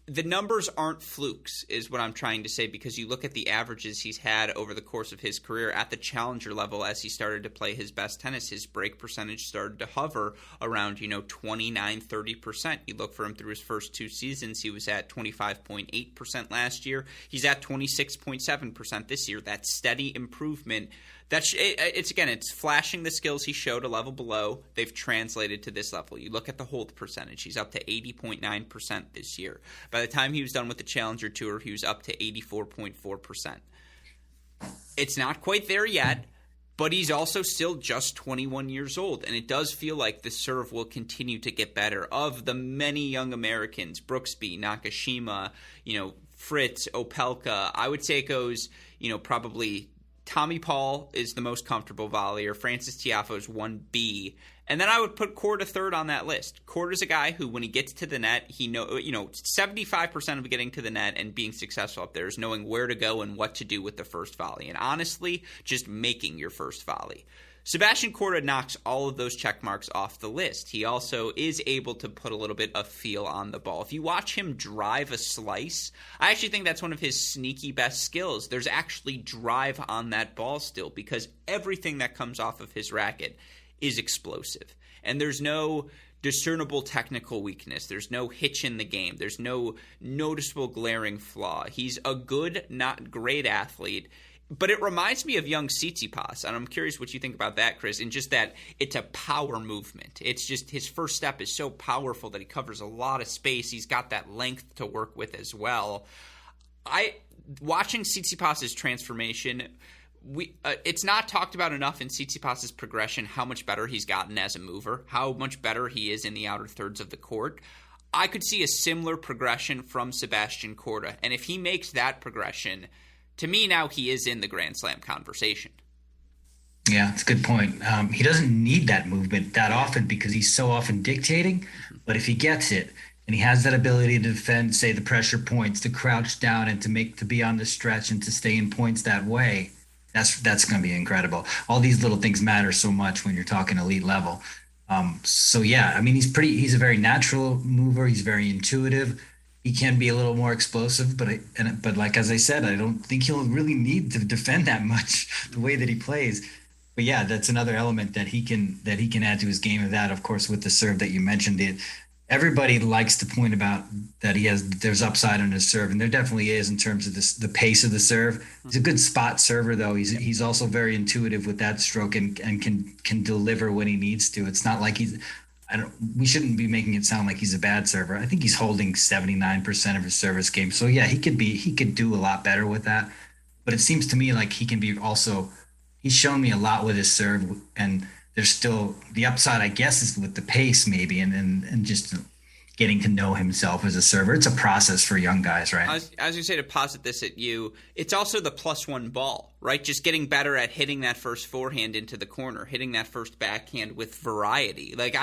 the numbers aren't flukes is what I'm trying to say, because you look at the averages he's had over the course of his career at the challenger level. As he started to play his best tennis, his break percentage started to hover around 29-30%. You look for him through his first two seasons, he was at 25.8% last year. He's at 26.7% this year. That steady improvement. It's flashing the skills he showed a level below. They've translated to this level. You look at the hold percentage. He's up to 80.9% this year. By the time he was done with the Challenger Tour, he was up to 84.4%. It's not quite there yet, but he's also still just 21 years old. And it does feel like the serve will continue to get better. Of the many young Americans, Brooksby, Nakashima, Fritz, Opelka, I would say it goes, probably Tommy Paul is the most comfortable volleyer. Francis Tiafoe is 1B. And then I would put Korda third on that list. Korda's a guy who, when he gets to the net, 75% of getting to the net and being successful up there is knowing where to go and what to do with the first volley. And honestly, just making your first volley. Sebastian Korda knocks all of those check marks off the list. He also is able to put a little bit of feel on the ball. If you watch him drive a slice, I actually think that's one of his sneaky best skills. There's actually drive on that ball still, because everything that comes off of his racket is explosive. And there's no discernible technical weakness. There's no hitch in the game. There's no noticeable glaring flaw. He's a good, not great athlete. But it reminds me of young Tsitsipas, and I'm curious what you think about that, Chris, and just that it's a power movement. It's just his first step is so powerful that he covers a lot of space. He's got that length to work with as well. Watching Tsitsipas's transformation, it's not talked about enough in Tsitsipas's progression how much better he's gotten as a mover, how much better he is in the outer thirds of the court. I could see a similar progression from Sebastian Korda, and if he makes that progression, to me now he is in the Grand Slam conversation. Yeah, it's a good point. He doesn't need that movement that often because he's so often dictating, but if he gets it and he has that ability to defend, say, the pressure points, to crouch down and to be on the stretch and to stay in points that way, that's going to be incredible. All these little things matter so much when you're talking elite level. So yeah, I mean, he's a very natural mover. He's very intuitive. He can be a little more explosive, but like, as I said, I don't think he'll really need to defend that much the way that he plays. But yeah, that's another element that he can add to his game. Of that, of course, with the serve that you mentioned, everybody likes to point about that there's upside on his serve, and there definitely is in terms of the pace of the serve. He's a good spot server, though. He's also very intuitive with that stroke and can deliver when he needs to. It's not like we shouldn't be making it sound like he's a bad server. I think he's holding 79% of his service game. So yeah, he could do a lot better with that. But it seems to me like he can be also, he's shown me a lot with his serve, and there's still the upside, I guess, is with the pace maybe and just getting to know himself as a server. It's a process for young guys, right? As you say, to posit this at you, it's also the +1 ball, right? Just getting better at hitting that first forehand into the corner, hitting that first backhand with variety. Like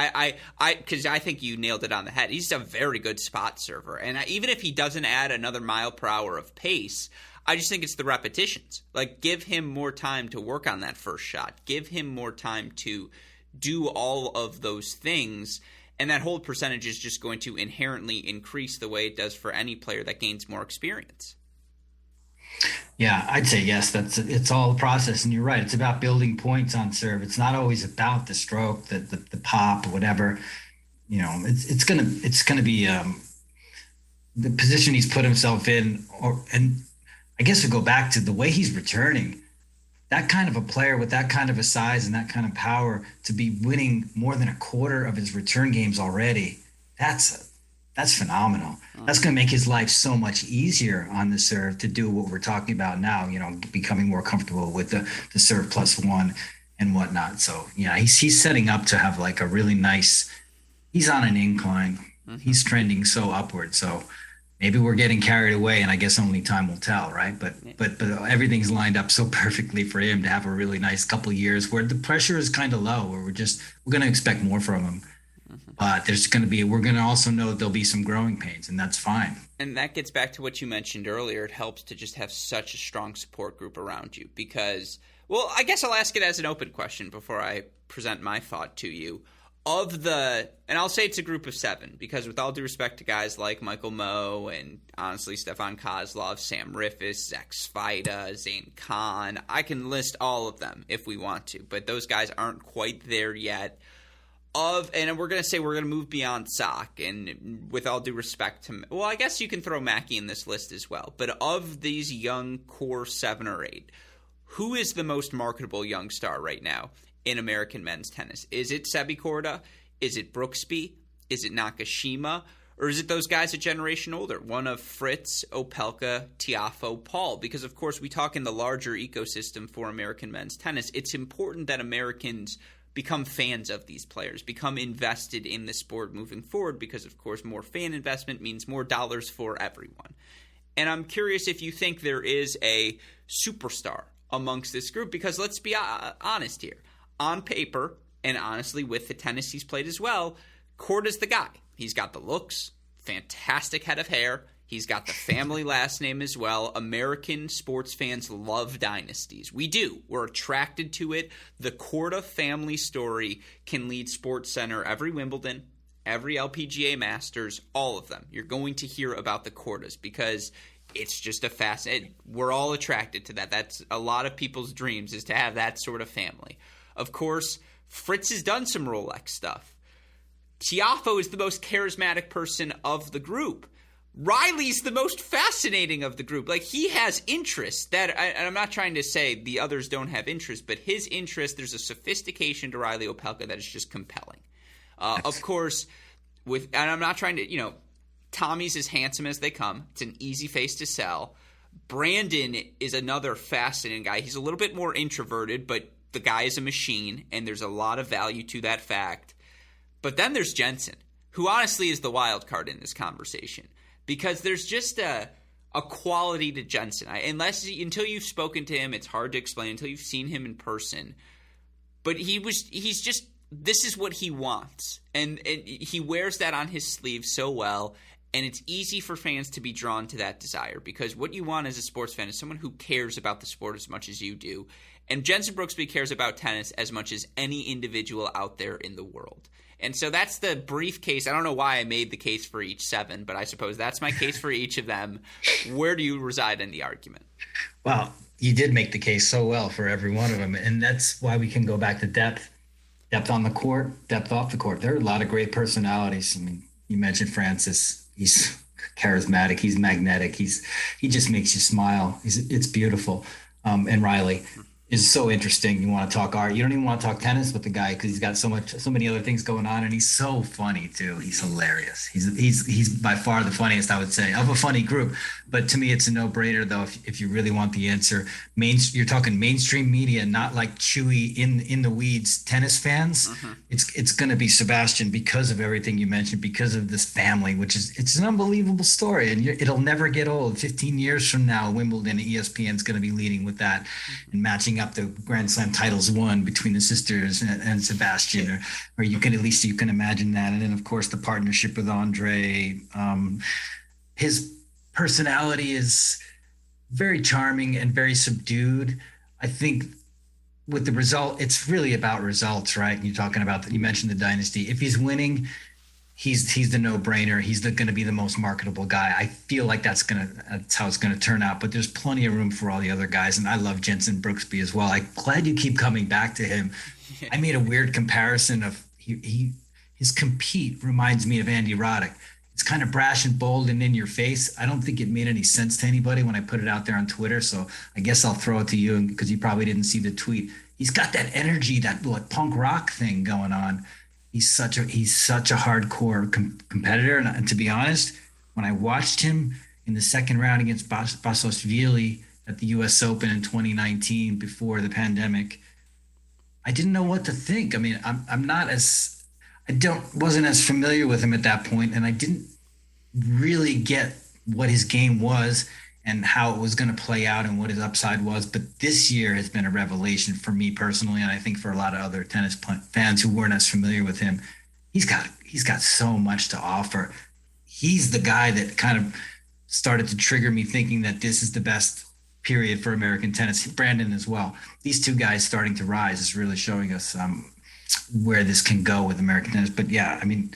because I think you nailed it on the head. He's a very good spot server, and even if he doesn't add another mile per hour of pace, I just think it's the repetitions. Like, give him more time to work on that first shot. Give him more time to do all of those things. And that hold percentage is just going to inherently increase the way it does for any player that gains more experience. Yeah, I'd say yes. It's all a process, and you're right. It's about building points on serve. It's not always about the stroke, the pop, or whatever. You know, it's gonna be the position he's put himself in, and I guess we go back to the way he's returning. That kind of a player with that kind of a size and that kind of power to be winning more than a quarter of his return games already, that's phenomenal. That's going to make his life so much easier on the serve to do what we're talking about now, you know, becoming more comfortable with the serve +1 and whatnot. So, yeah, he's setting up to have like a really nice – he's on an incline. Mm-hmm. He's trending so upward. So maybe we're getting carried away, and I guess only time will tell, right? But everything's lined up so perfectly for him to have a really nice couple of years where the pressure is kind of low, where we're going to expect more from him. Mm-hmm. But we're going to also know that there'll be some growing pains, and that's fine. And that gets back to what you mentioned earlier. It helps to just have such a strong support group around you because, well, I guess I'll ask it as an open question before I present my thought to you. And I'll say it's a group of 7 because with all due respect to guys like Michael Moe and honestly Stefan Kozlov, Sam Riffis, Zach Svida, Zane Khan, I can list all of them if we want to, but those guys aren't quite there yet. And we're going to move beyond Sock, and with all due respect to, well, I guess you can throw Mackey in this list as well, but of these young core 7 or 8, who is the most marketable young star right now in American men's tennis? Is it Sebi Korda? Is it Brooksby? Is it Nakashima? Or is it those guys a generation older? One of Fritz, Opelka, Tiafoe, Paul? Because, of course, we talk in the larger ecosystem for American men's tennis. It's important that Americans become fans of these players, become invested in the sport moving forward because, of course, more fan investment means more dollars for everyone. And I'm curious if you think there is a superstar amongst this group because let's be honest here. On paper, And honestly, with the tennis he's played as well, Korda's the guy. He's got the looks, fantastic head of hair. He's got the family last name as well. American sports fans love dynasties. We do. We're attracted to it. The Korda family story can lead SportsCenter every Wimbledon, every LPGA Masters, all of them. You're going to hear about the Kordas because it's just a fascinating. We're all attracted to that. That's a lot of people's dreams, is to have that sort of family. Of course, Fritz has done some Rolex stuff. Tiafoe is the most charismatic person of the group. Riley's the most fascinating of the group. Like, he has interests that, and I'm not trying to say the others don't have interest, but his interest, there's a sophistication to Riley Opelka that is just compelling. Of course, and I'm not trying to, Tommy's as handsome as they come. It's an easy face to sell. Brandon is another fascinating guy. He's a little bit more introverted, but the guy is a machine, and there's a lot of value to that fact. But then there's Jensen, who honestly is the wild card in this conversation. Because there's just a quality to Jensen. Until you've spoken to him, it's hard to explain until you've seen him in person. But he's just, this is what he wants. And he wears that on his sleeve so well. And it's easy for fans to be drawn to that desire. Because what you want as a sports fan is someone who cares about the sport as much as you do. And Jensen Brooksby cares about tennis as much as any individual out there in the world. And so that's the brief case. I don't know why I made the case for each 7, but I suppose that's my case for each of them. Where do you reside in the argument? Well, you did make the case so well for every one of them. And that's why we can go back to depth on the court, depth off the court. There are a lot of great personalities. I mean, you mentioned Francis. He's charismatic. He's magnetic. He just makes you smile. It's beautiful. And Riley is so interesting. You want to talk art. You don't even want to talk tennis with the guy because he's got so many other things going on, and he's so funny too. He's hilarious. He's by far the funniest, I would say, of a funny group. But to me, it's a no-brainer though. If you really want the answer, you're talking mainstream media, not like chewy in the weeds tennis fans. Mm-hmm. It's going to be Sebastian because of everything you mentioned, because of this family, it's an unbelievable story, and it'll never get old. 15 years from now, Wimbledon, ESPN's going to be leading with that and matching up the Grand Slam titles won between the sisters and Sebastian, or you can imagine that. And then of course the partnership with Andre, his personality is very charming and very subdued. I think with the result, it's really about results, right? And you're talking about, you mentioned the dynasty. If he's winning, he's the no-brainer. He's going to be the most marketable guy. I feel like that's how it's going to turn out. But there's plenty of room for all the other guys, and I love Jensen Brooksby as well. I'm glad you keep coming back to him. I made a weird comparison of his compete reminds me of Andy Roddick. It's kind of brash and bold and in your face. I don't think it made any sense to anybody when I put it out there on Twitter. So I guess I'll throw it to you because you probably didn't see the tweet. He's got that energy, that punk rock thing going on. He's such a hardcore competitor. And to be honest, when I watched him in the second round against Basosvili at the U.S. Open in 2019 before the pandemic, I didn't know what to think. I mean, wasn't as familiar with him at that point, and I didn't really get what his game was and how it was going to play out and what his upside was. But this year has been a revelation for me personally, and I think for a lot of other tennis fans who weren't as familiar with him. He's got so much to offer. He's the guy that kind of started to trigger me thinking that this is the best period for American tennis. Brandon as well. These two guys starting to rise is really showing us where this can go with American tennis. But yeah, I mean,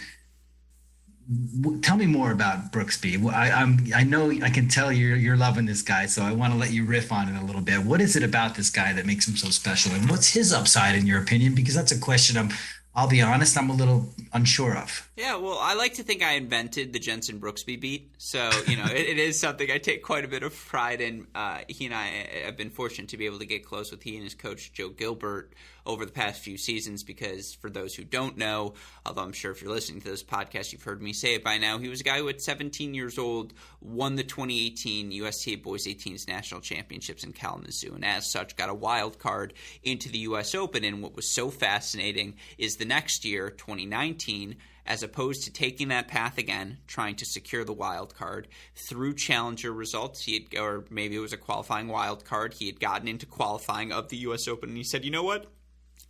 tell me more about Brooksby. I know I can tell you're loving this guy, so I want to let you riff on it a little bit. What is it about this guy that makes him so special, and what's his upside in your opinion? Because that's a question I'll be honest, I'm a little unsure of. Yeah, well, I like to think I invented the Jensen Brooksby beat. So, it is something I take quite a bit of pride in. He and I have been fortunate to be able to get close with he and his coach, Joe Gilbert, over the past few seasons because for those who don't know, although I'm sure if you're listening to this podcast, you've heard me say it by now, he was a guy who at 17 years old won the 2018 USTA Boys 18s National Championships in Kalamazoo, and as such got a wild card into the U.S. Open. And what was so fascinating is the next year, 2019, as opposed to taking that path again, trying to secure the wild card through challenger results, or maybe it was a qualifying wild card, he had gotten into qualifying of the U.S. Open, and he said, you know what?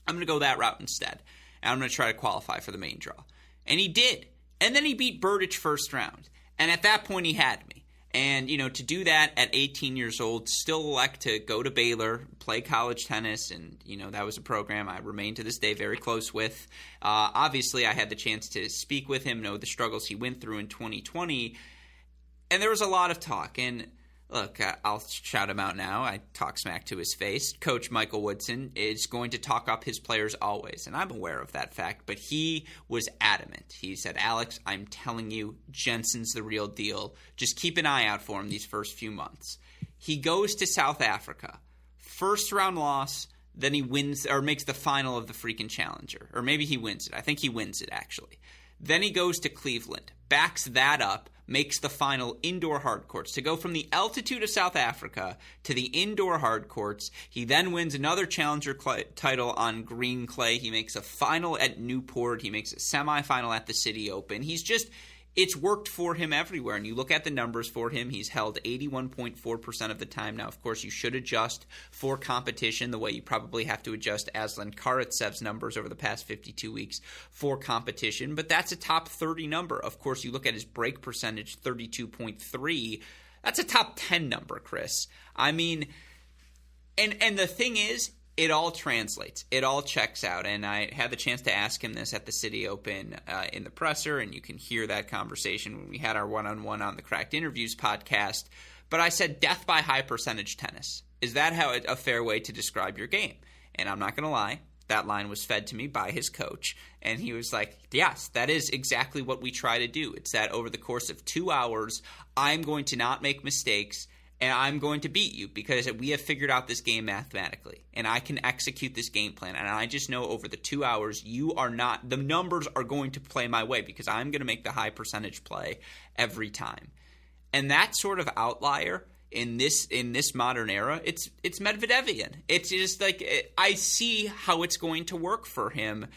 I'm going to go that route instead. and I'm going to try to qualify for the main draw. And he did. And then he beat Burditch first round. And at that point, he had me. And, to do that at 18 years old, still elect to go to Baylor, play college tennis, and, that was a program I remain to this day very close with. Obviously, I had the chance to speak with him, know the struggles he went through in 2020, and there was a lot of talk. And look, I'll shout him out now. I talk smack to his face. Coach Michael Woodson is going to talk up his players always, and I'm aware of that fact, but he was adamant. He said, Alex, I'm telling you, Jensen's the real deal. Just keep an eye out for him these first few months. He goes to South Africa. First round loss, then he wins or makes the final of the freaking Challenger. Or maybe he wins it. I think he wins it, actually. Then he goes to Cleveland, backs that up, makes the final indoor hard courts. To go from the altitude of South Africa to the indoor hard courts, he then wins another Challenger title on green clay. He makes a final at Newport. He makes a semifinal at the City Open. It's worked for him everywhere. And you look at the numbers for him, he's held 81.4% of the time. Now, of course, you should adjust for competition the way you probably have to adjust Aslan Karatsev's numbers over the past 52 weeks for competition. But that's a top 30 number. Of course, you look at his break percentage, 32.3. That's a top 10 number, Chris. I mean, and the thing is, it all translates. It all checks out. And I had the chance to ask him this at the City Open in the presser, and you can hear that conversation when we had our one-on-one on the Cracked Interviews podcast. But I said, death by high percentage tennis. Is that a fair way to describe your game? And I'm not going to lie. That line was fed to me by his coach. And he was like, yes, that is exactly what we try to do. It's that over the course of 2 hours, I'm going to not make mistakes, and I'm going to beat you because we have figured out this game mathematically, and I can execute this game plan. And I just know over the 2 hours, the numbers are going to play my way because I'm going to make the high percentage play every time. And that sort of outlier in this modern era, it's Medvedevian. It's just like, I see how it's going to work for him.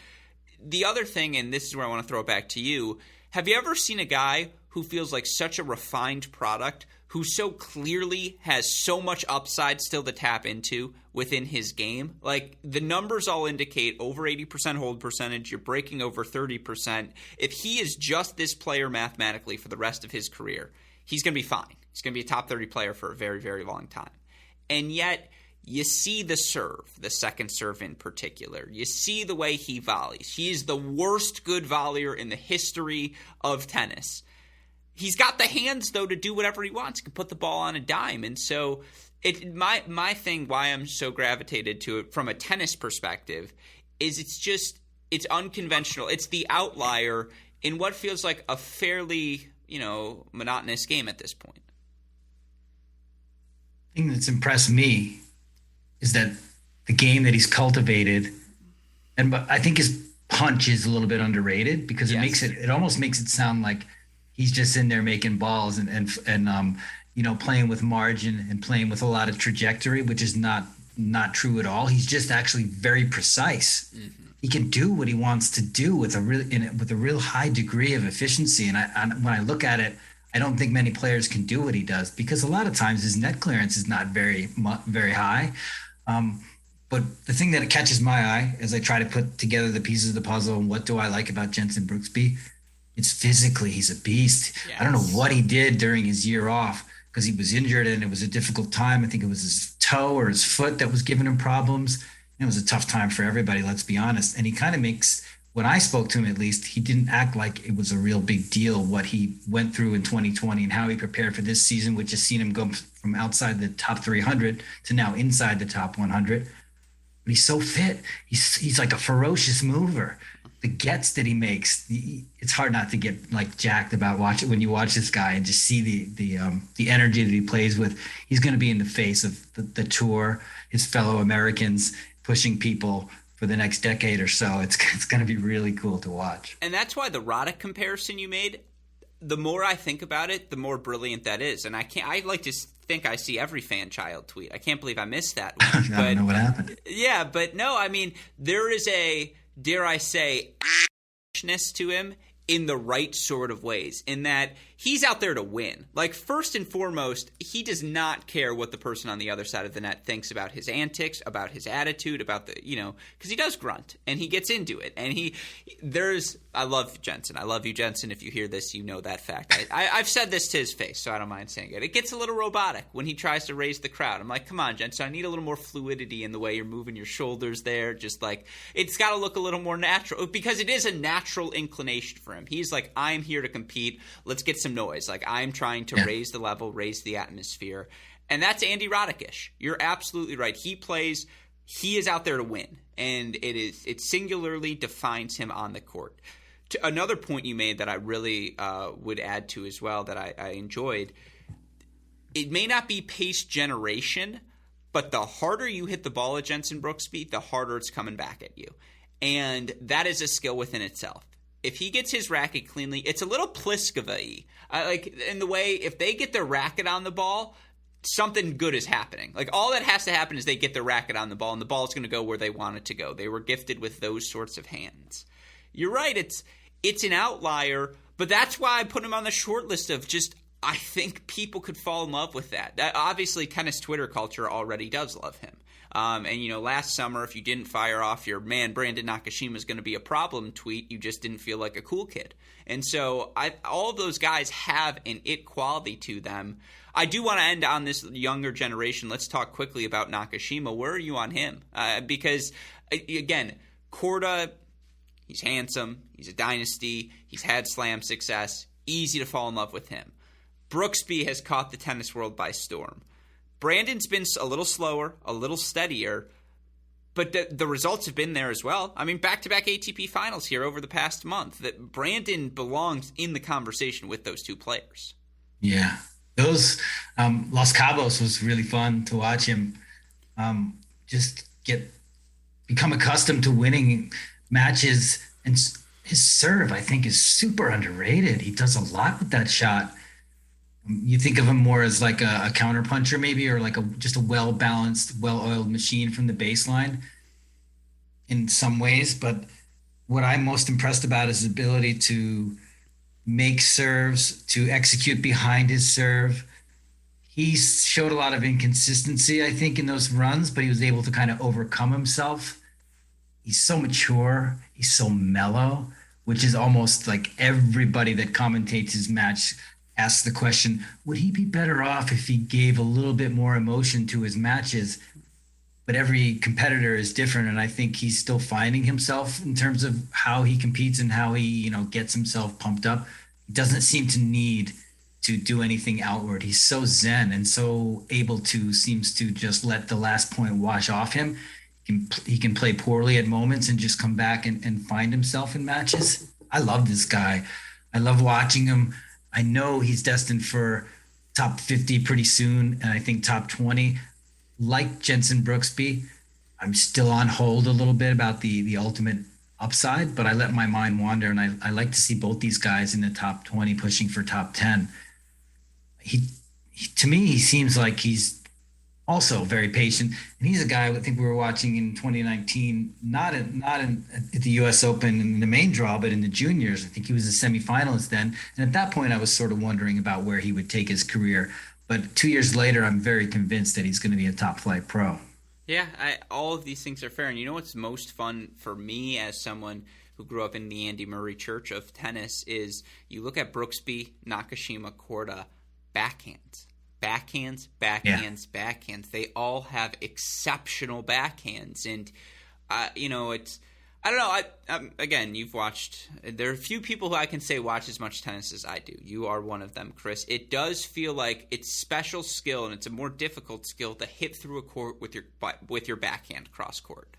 The other thing, and this is where I want to throw it back to you, have you ever seen a guy who feels like such a refined product, who so clearly has so much upside still to tap into within his game? Like, the numbers all indicate over 80% hold percentage, you're breaking over 30%. If he is just this player mathematically for the rest of his career, he's going to be fine. He's going to be a top 30 player for a very, very long time. And yet, you see the serve, the second serve in particular. You see the way he volleys. He is the worst good volleyer in the history of tennis. He's got the hands, though, to do whatever he wants. He can put the ball on a dime. And so my thing, why I'm so gravitated to it from a tennis perspective, is it's unconventional. It's the outlier in what feels like a fairly, monotonous game at this point. The thing that's impressed me is that the game that he's cultivated, and I think his punch is a little bit underrated because it almost makes it sound like he's just in there making balls and playing with margin and playing with a lot of trajectory, which is not true at all. He's just actually very precise. Mm-hmm. He can do what he wants to do with a real high degree of efficiency. And when I look at it, I don't think many players can do what he does because a lot of times his net clearance is not very high. But the thing that catches my eye as I try to put together the pieces of the puzzle and what do I like about Jensen Brooksby, it's physically, he's a beast. Yes. I don't know what he did during his year off because he was injured and it was a difficult time. I think it was his toe or his foot that was giving him problems. And it was a tough time for everybody, let's be honest. And he kind of when I spoke to him at least, he didn't act like it was a real big deal what he went through in 2020 and how he prepared for this season, which has seen him go from outside the top 300 to now inside the top 100. But he's so fit. He's like a ferocious mover. The gets that he makes, it's hard not to get like jacked about when you watch this guy and just see the energy that he plays with. He's going to be in the face of the tour, his fellow Americans, pushing people for the next decade or so. It's going to be really cool to watch. And that's why the Roddick comparison you made, the more I think about it, the more brilliant that is. And I like to think I see every fan child tweet. I can't believe I missed that one. I don't know what happened. Yeah, but no, I mean, there is a, dare I say, ness to him in the right sort of ways, in that he's out there to win. Like, first and foremost, he does not care what the person on the other side of the net thinks about his antics, about his attitude, about the, because he does grunt and he gets into it. And I love Jensen. I love you, Jensen. If you hear this, you know that fact. I've said this to his face, so I don't mind saying it. It gets a little robotic when he tries to raise the crowd. I'm like, come on, Jensen, I need a little more fluidity in the way you're moving your shoulders there. Just like, it's got to look a little more natural, because it is a natural inclination for him. He's like, I'm here to compete. Let's get some noise. Like, I'm trying to raise the level, raise the atmosphere. And that's Andy Roddick-ish. You're absolutely right. He is out there to win. And it singularly defines him on the court. To another point you made that I really would add to as well that I enjoyed, it may not be pace generation, but the harder you hit the ball at Jensen Brooksby, the harder it's coming back at you. And that is a skill within itself. If he gets his racket cleanly, it's a little Pliskova-y. Like, in the way, if they get their racket on the ball, something good is happening. Like, all that has to happen is they get their racket on the ball, and the ball is going to go where they want it to go. They were gifted with those sorts of hands. You're right. It's an outlier, but that's why I put him on the short list of just, I think people could fall in love with that. That obviously, tennis Twitter culture already does love him. And last summer, if you didn't fire off your man Brandon Nakashima is going to be a problem tweet, you just didn't feel like a cool kid. And so all of those guys have an it quality to them. I do want to end on this younger generation. Let's talk quickly about Nakashima. Where are you on him? Because, again, Korda, he's handsome. He's a dynasty. He's had slam success. Easy to fall in love with him. Brooksby has caught the tennis world by storm. Brandon's been a little slower, a little steadier, but the results have been there as well. I mean, back-to-back ATP finals here over the past month. That Brandon belongs in the conversation with those two players. Yeah. Those Los Cabos was really fun to watch him become accustomed to winning matches. And his serve, I think, is super underrated. He does a lot with that shot. You think of him more as like a counterpuncher maybe, or like just a well-balanced, well-oiled machine from the baseline in some ways. But what I'm most impressed about is his ability to make serves, to execute behind his serve. He showed a lot of inconsistency, I think, in those runs, but he was able to kind of overcome himself. He's so mature. He's so mellow, which is almost like everybody that commentates his match asks the question, would he be better off if he gave a little bit more emotion to his matches? But every competitor is different, and I think he's still finding himself in terms of how he competes and how he, gets himself pumped up. He doesn't seem to need to do anything outward. He's so zen and so seems to just let the last point wash off him. He can play poorly at moments and just come back and find himself in matches. I love this guy. I love watching him. I know he's destined for top 50 pretty soon, and I think top 20. Like Jensen Brooksby, I'm still on hold a little bit about the ultimate upside, but I let my mind wander, and I like to see both these guys in the top 20 pushing for top 10. To me, he seems like he's also very patient, and he's a guy I think we were watching in 2019, not at the U.S. Open in the main draw, but in the juniors. I think he was a semifinalist then, and at that point, I was sort of wondering about where he would take his career. But 2 years later, I'm very convinced that he's going to be a top-flight pro. Yeah, all of these things are fair. And you know what's most fun for me as someone who grew up in the Andy Murray church of tennis is you look at Brooksby, Nakashima, Korda, backhands. Backhands. They all have exceptional backhands. And, it's – I don't know. Again, you've watched – there are a few people who I can say watch as much tennis as I do. You are one of them, Chris. It does feel like it's special skill, and it's a more difficult skill to hit through a court with your backhand cross court.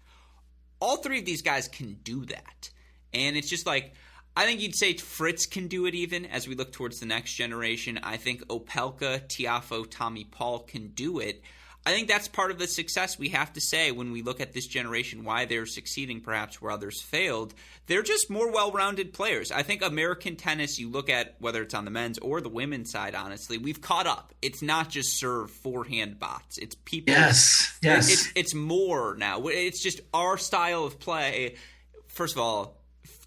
All three of these guys can do that. And it's just like – I think you'd say Fritz can do it even as we look towards the next generation. I think Opelka, Tiafoe, Tommy Paul can do it. I think that's part of the success we have to say when we look at this generation, why they're succeeding perhaps where others failed. They're just more well-rounded players. I think American tennis, you look at whether it's on the men's or the women's side, honestly, we've caught up. It's not just serve forehand bots. It's people. Yes. It's more now. It's just our style of play. First of all,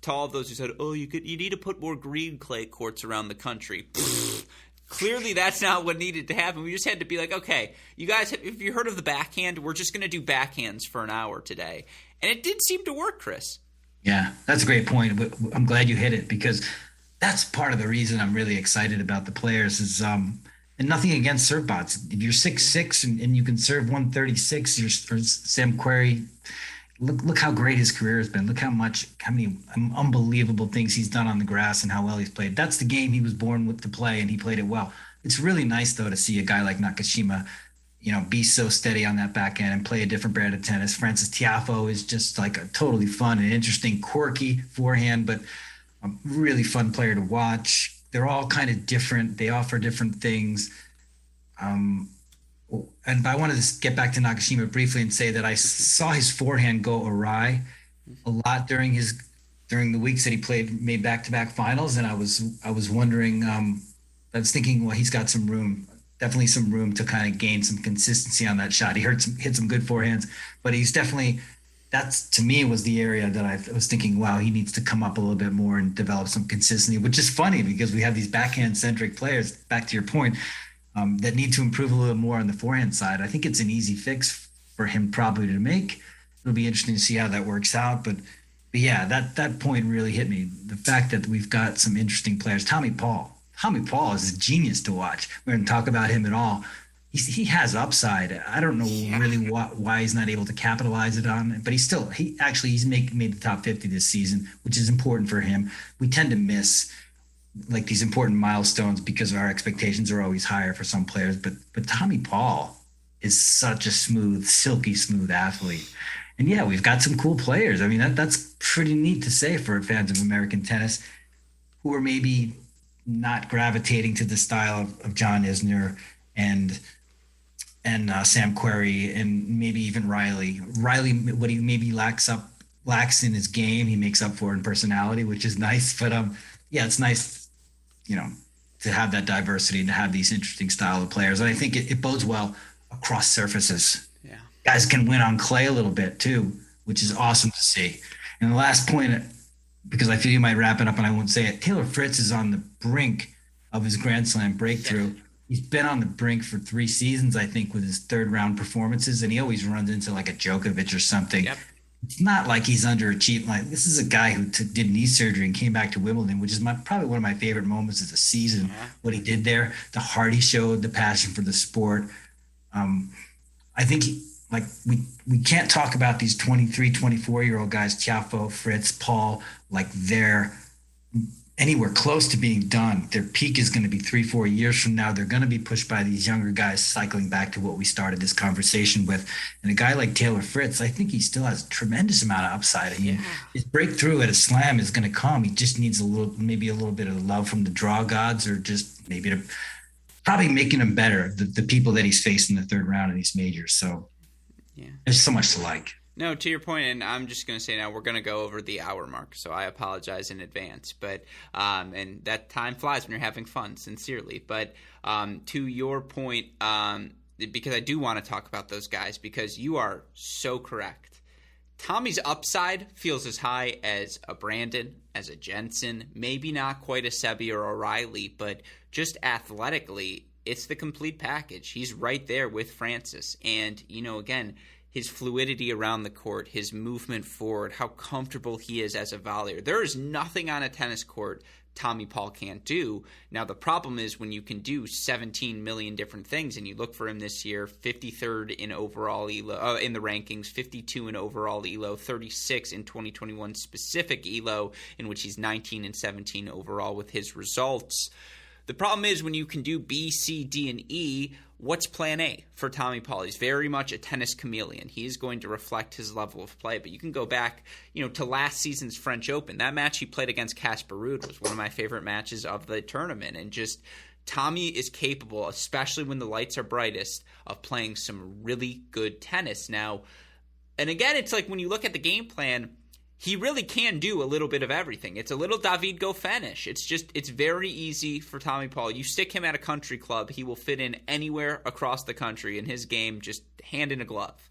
to all of those who said, "Oh, you need to put more green clay courts around the country." Clearly, that's not what needed to happen. We just had to be like, okay, you guys, if you heard of the backhand, we're just going to do backhands for an hour today. And it did seem to work, Chris. Yeah, that's a great point. I'm glad you hit it, because that's part of the reason I'm really excited about the players is, and nothing against serve bots. If you're 6'6" and you can serve 136, or Sam Querrey, look how great his career has been. Look how many unbelievable things he's done on the grass and how well he's played. That's the game he was born with to play, and he played it well. It's really nice, though, to see a guy like Nakashima, be so steady on that backhand and play a different brand of tennis. Francis Tiafoe is just like a totally fun and interesting, quirky forehand, but a really fun player to watch. They're all kind of different. They offer different things. And I wanted to get back to Nakashima briefly and say that I saw his forehand go awry a lot during the weeks that he made back-to-back finals, and I was wondering. I was thinking, well, he's got definitely some room to kind of gain some consistency on that shot. He hit some good forehands, but that's to me was the area that I was thinking, wow, he needs to come up a little bit more and develop some consistency, which is funny because we have these backhand-centric players, back to your point, that need to improve a little more on the forehand side. I think it's an easy fix for him probably to make. It'll be interesting to see how that works out. But yeah, that point really hit me. The fact that we've got some interesting players. Tommy Paul is a genius to watch. We're going to talk about him at all. He has upside. I don't know really why he's not able to capitalize it on, but he's made the top 50 this season, which is important for him. We tend to miss like these important milestones because our expectations are always higher for some players. But Tommy Paul is such a silky smooth athlete. And yeah, we've got some cool players. I mean, that's pretty neat to say for fans of American tennis who are maybe not gravitating to the style of John Isner and Sam Querrey and maybe even Riley. What he maybe lacks in his game, he makes up for in personality, which is nice. But yeah, it's nice, to have that diversity and to have these interesting style of players. And I think it bodes well across surfaces. Yeah, guys can win on clay a little bit too, which is awesome to see. And the last point, because I feel you might wrap it up and I won't say it, Taylor Fritz is on the brink of his Grand Slam breakthrough. Yeah. He's been on the brink for 3 seasons, I think, with his third round performances, and he always runs into like a Djokovic or something. Yep. It's not like he's underachieved. Like, this is a guy who did knee surgery and came back to Wimbledon, which is probably one of my favorite moments of the season. Yeah. What he did there, the heart he showed, the passion for the sport. I think we can't talk about these 23, 24-year-old guys, Tiafoe, Fritz, Paul, like they're anywhere close to being done. Their peak is going to be 3-4 years from now. They're going to be pushed by these younger guys cycling back to what we started this conversation with. And a guy like Taylor Fritz, I think he still has a tremendous amount of upside. I mean, his breakthrough at a slam is going to come. He just needs maybe a little bit of love from the draw gods, or just maybe probably making him better, the people that he's faced in the third round of these majors. So there's so much to like. No, to your point, and I'm just going to say now we're going to go over the hour mark, so I apologize in advance. But and that time flies when you're having fun, sincerely. But to your point, because I do want to talk about those guys, because you are so correct. Tommy's upside feels as high as a Brandon, as a Jensen, maybe not quite a Sebi or a Riley, but just athletically, it's the complete package. He's right there with Francis. And, again, his fluidity around the court, his movement forward, how comfortable he is as a volleyer. There is nothing on a tennis court Tommy Paul can't do. Now, the problem is when you can do 17 million different things, and you look for him this year, 53rd in overall ELO, in the rankings, 52 in overall ELO, 36 in 2021 specific ELO, in which he's 19 and 17 overall with his results. The problem is when you can do B, C, D, and E, what's plan A for Tommy Paul? He's very much a tennis chameleon. He is going to reflect his level of play. But you can go back, to last season's French Open. That match he played against Casper Ruud was one of my favorite matches of the tournament. And just Tommy is capable, especially when the lights are brightest, of playing some really good tennis. Now, and again, it's like when you look at the game plan, he really can do a little bit of everything. It's a little David Goffinish. It's very easy for Tommy Paul. You stick him at a country club, he will fit in anywhere across the country in his game, just hand in a glove.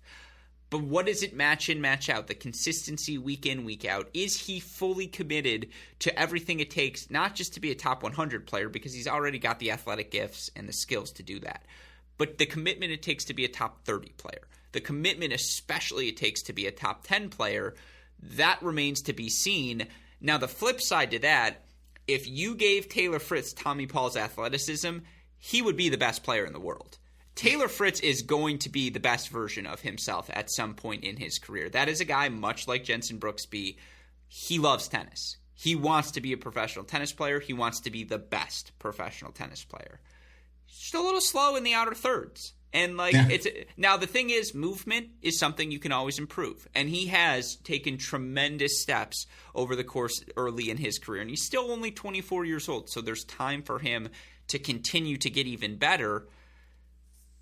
But what does it match in, match out? The consistency week in, week out. Is he fully committed to everything it takes, not just to be a top 100 player, because he's already got the athletic gifts and the skills to do that, but the commitment it takes to be a top 30 player, the commitment especially it takes to be a top 10 player, that remains to be seen. Now, the flip side to that, if you gave Taylor Fritz Tommy Paul's athleticism, he would be the best player in the world. Taylor Fritz is going to be the best version of himself at some point in his career. That is a guy much like Jensen Brooksby. He loves tennis. He wants to be a professional tennis player. He wants to be the best professional tennis player. Just a little slow in the outer thirds. And now the thing is, movement is something you can always improve. And he has taken tremendous steps over the course early in his career. And he's still only 24 years old, so there's time for him to continue to get even better.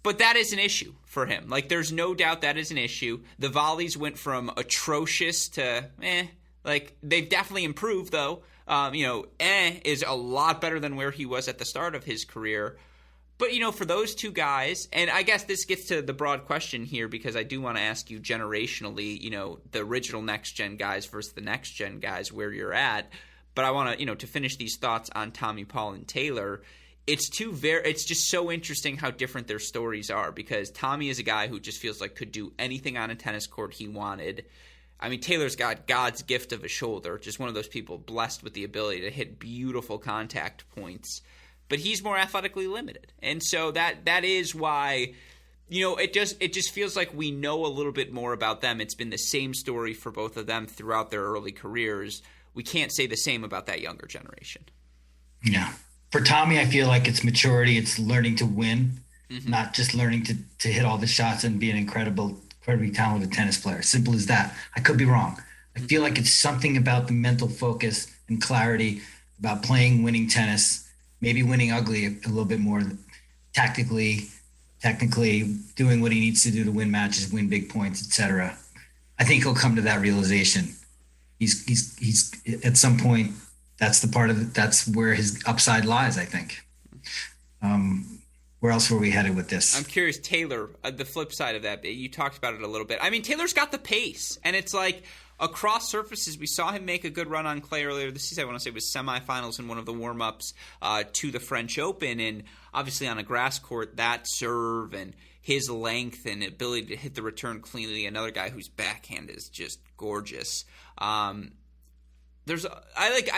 But that is an issue for him. Like, there's no doubt that is an issue. The volleys went from atrocious to Like, they've definitely improved, though. Is a lot better than where he was at the start of his career. But, for those two guys, and I guess this gets to the broad question here, because I do want to ask you generationally, the original next-gen guys versus the next-gen guys, where you're at. But I want to, to finish these thoughts on Tommy Paul and Taylor. It's just so interesting how different their stories are, because Tommy is a guy who just feels like could do anything on a tennis court he wanted. I mean, Taylor's got God's gift of a shoulder, just one of those people blessed with the ability to hit beautiful contact points. But he's more athletically limited. And so that is why, it just feels like we know a little bit more about them. It's been the same story for both of them throughout their early careers. We can't say the same about that younger generation. Yeah. For Tommy, I feel like it's maturity. It's learning to win, not just learning to hit all the shots and be an incredibly talented tennis player. Simple as that. I could be wrong. I feel like it's something about the mental focus and clarity about playing winning tennis, maybe winning ugly a little bit more technically doing what he needs to do to win matches, win big points, etc. I think he'll come to that realization. He's at some point, that's where his upside lies, I think. Where else were we headed with this? I'm curious, Taylor, the flip side of that, you talked about it a little bit. I mean, Taylor's got the pace, and it's like across surfaces. We saw him make a good run on clay earlier this season. I want to say it was semifinals in one of the warm-ups to the French Open, and obviously on a grass court, that serve and his length and ability to hit the return cleanly, another guy whose backhand is just gorgeous. I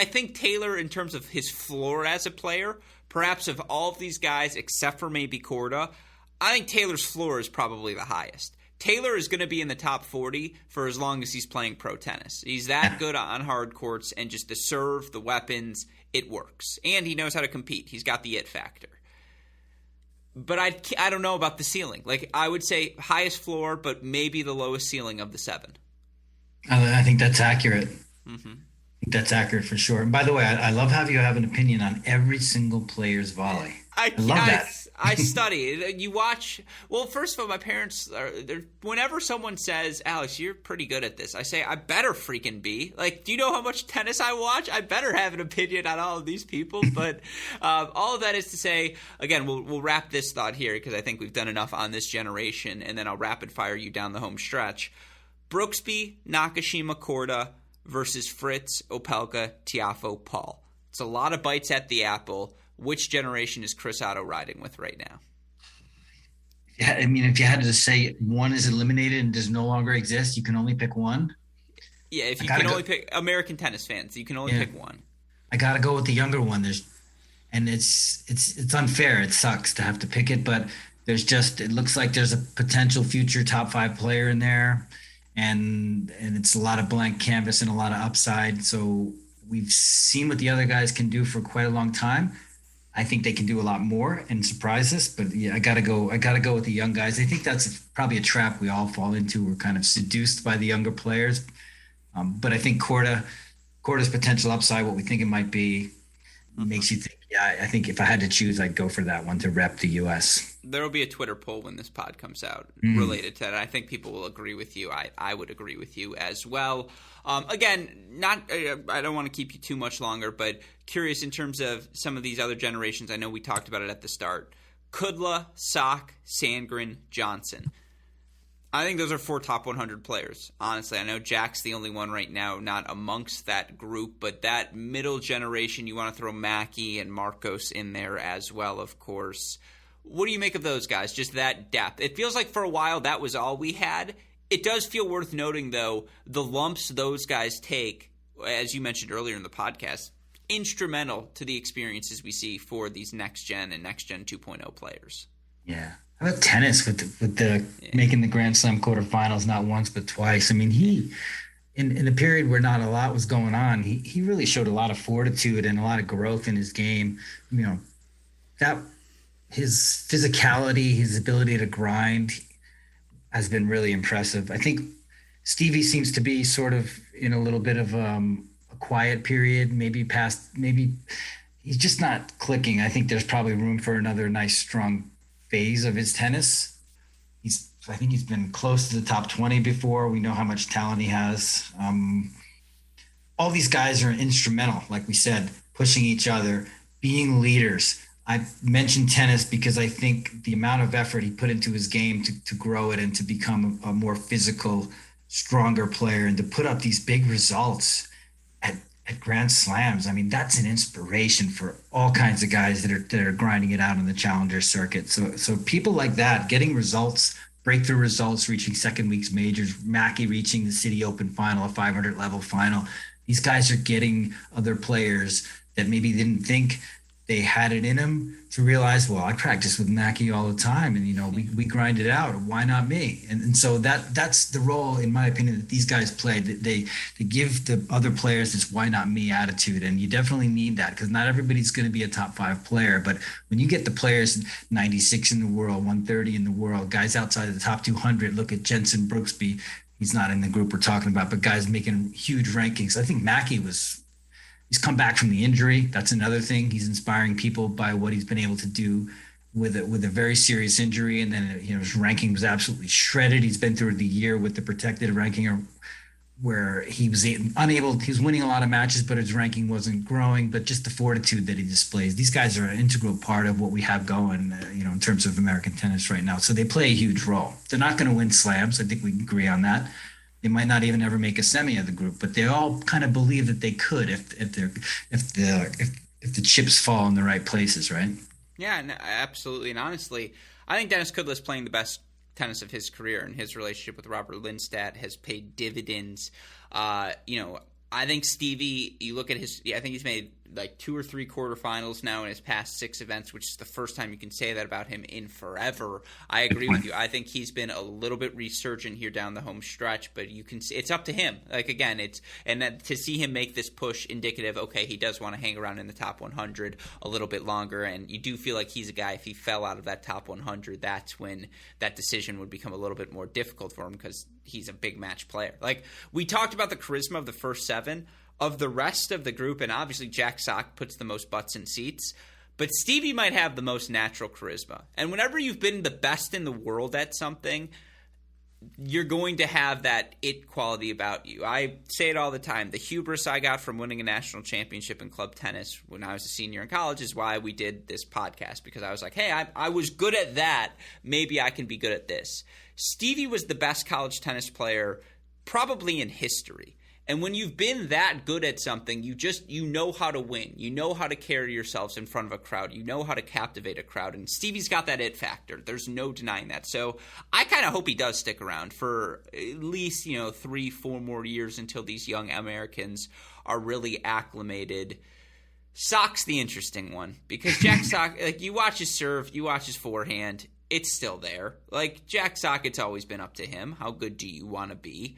think Taylor, in terms of his floor as a player, perhaps of all of these guys, except for maybe Korda, I think Taylor's floor is probably the highest. Taylor is going to be in the top 40 for as long as he's playing pro tennis. He's that good on hard courts, and just the serve, the weapons, it works. And he knows how to compete. He's got the it factor. But I don't know about the ceiling. Like, I would say highest floor, but maybe the lowest ceiling of the seven. I think that's accurate. Mm-hmm. That's accurate for sure. And by the way, I love how you have an opinion on every single player's volley. I love that. I study. You watch. Well, first of all, my parents whenever someone says, "Alex, you're pretty good at this," I say, "I better freaking be." Like, do you know how much tennis I watch? I better have an opinion on all of these people. But all of that is to say, again, we'll wrap this thought here, because I think we've done enough on this generation, and then I'll rapid fire you down the home stretch. Brooksby, Nakashima, Korda versus Fritz, Opelka, Tiafoe, Paul. It's a lot of bites at the apple. Which generation is Chris Otto riding with right now? Yeah, I mean, if you had to say one is eliminated and does no longer exist, you can only pick one. Yeah, if you can only pick American tennis fans, you can only pick one. I got to go with the younger one. It's unfair. It sucks to have to pick it, but it looks like there's a potential future top 5 player in there. And it's a lot of blank canvas and a lot of upside. So we've seen what the other guys can do for quite a long time. I think they can do a lot more and surprise us. But yeah, I gotta go with the young guys. I think that's probably a trap we all fall into. We're kind of seduced by the younger players. But I think Korda's potential upside, what we think it might be, makes you think, yeah, I think if I had to choose, I'd go for that one to rep the U.S. There will be a Twitter poll when this pod comes out related to that. I think people will agree with you. I would agree with you as well. Again, I don't want to keep you too much longer, but curious in terms of some of these other generations. I know we talked about it at the start. Kudla, Sock, Sandgren, Johnson. I think those are 4 top 100 players. Honestly, I know Jack's the only one right now not amongst that group, but that middle generation, you want to throw Mackey and Marcos in there as well, of course. What do you make of those guys? Just that depth. It feels like for a while that was all we had. It does feel worth noting, though, the lumps those guys take, as you mentioned earlier in the podcast, instrumental to the experiences we see for these next-gen and next-gen 2.0 players. Yeah. How about tennis with the making the Grand Slam quarterfinals not once but twice? I mean, he in a period where not a lot was going on, he really showed a lot of fortitude and a lot of growth in his game. You know, that his physicality, his ability to grind has been really impressive. I think Stevie seems to be sort of in a little bit of a quiet period, maybe he's just not clicking. I think there's probably room for another nice strong phase of his tennis. I think he's been close to the top 20 before. We know how much talent he has. All these guys are instrumental, like we said, pushing each other, being leaders. I mentioned tennis because I think the amount of effort he put into his game to grow it and to become a more physical, stronger player and to put up these big results at Grand Slams. I mean, that's an inspiration for all kinds of guys that are grinding it out on the challenger circuit. So people like that, getting results, breakthrough results, reaching second week's majors, Mackey reaching the City Open final, a 500 level final. These guys are getting other players that maybe didn't think they had it in them to realize, well, I practice with Mackey all the time and, you know, we grind it out. Why not me? And so that's the role, in my opinion, that these guys play. They give the other players this why not me attitude. And you definitely need that because not everybody's going to be a top 5 player. But when you get the players 96 in the world, 130 in the world, guys outside of the top 200, look at Jensen Brooksby. He's not in the group we're talking about, but guys making huge rankings. I think Mackey he's come back from the injury. That's another thing. He's inspiring people by what he's been able to do with a very serious injury. And then, you know, his ranking was absolutely shredded. He's been through the year with the protected ranking where he was unable, he was winning a lot of matches, but his ranking wasn't growing, but just the fortitude that he displays. These guys are an integral part of what we have going, you know, in terms of American tennis right now. So they play a huge role. They're not going to win slams. I think we can agree on that. They might not even ever make a semi of the group, but they all kind of believe that they could if the chips fall in the right places, right? Yeah, absolutely. And honestly, I think Dennis Kudla's playing the best tennis of his career, and his relationship with Robert Lindstedt has paid dividends. You know, I think Stevie, you look at I think he's made like 2 or 3 quarterfinals now in his past 6 events, which is the first time you can say that about him in forever. I agree with you. I think he's been a little bit resurgent here down the home stretch, but you can see it's up to him. Like, again, to see him make this push indicative, okay, he does want to hang around in the top 100 a little bit longer, and you do feel like he's a guy, if he fell out of that top 100, that's when that decision would become a little bit more difficult for him because he's a big match player. Like, we talked about the charisma of the first 7. Of the rest of the group, and obviously Jack Sock puts the most butts in seats, but Stevie might have the most natural charisma. And whenever you've been the best in the world at something, you're going to have that it quality about you. I say it all the time. The hubris I got from winning a national championship in club tennis when I was a senior in college is why we did this podcast, because I was like, hey, I was good at that. Maybe I can be good at this. Stevie was the best college tennis player probably in history. And when you've been that good at something, you know how to win. You know how to carry yourselves in front of a crowd. You know how to captivate a crowd. And Stevie's got that it factor. There's no denying that. So I kind of hope he does stick around for at least, 3-4 more years until these young Americans are really acclimated. Sock's the interesting one because Jack Sock, like, you watch his serve, you watch his forehand, it's still there. Like, Jack Sock, it's always been up to him. How good do you want to be?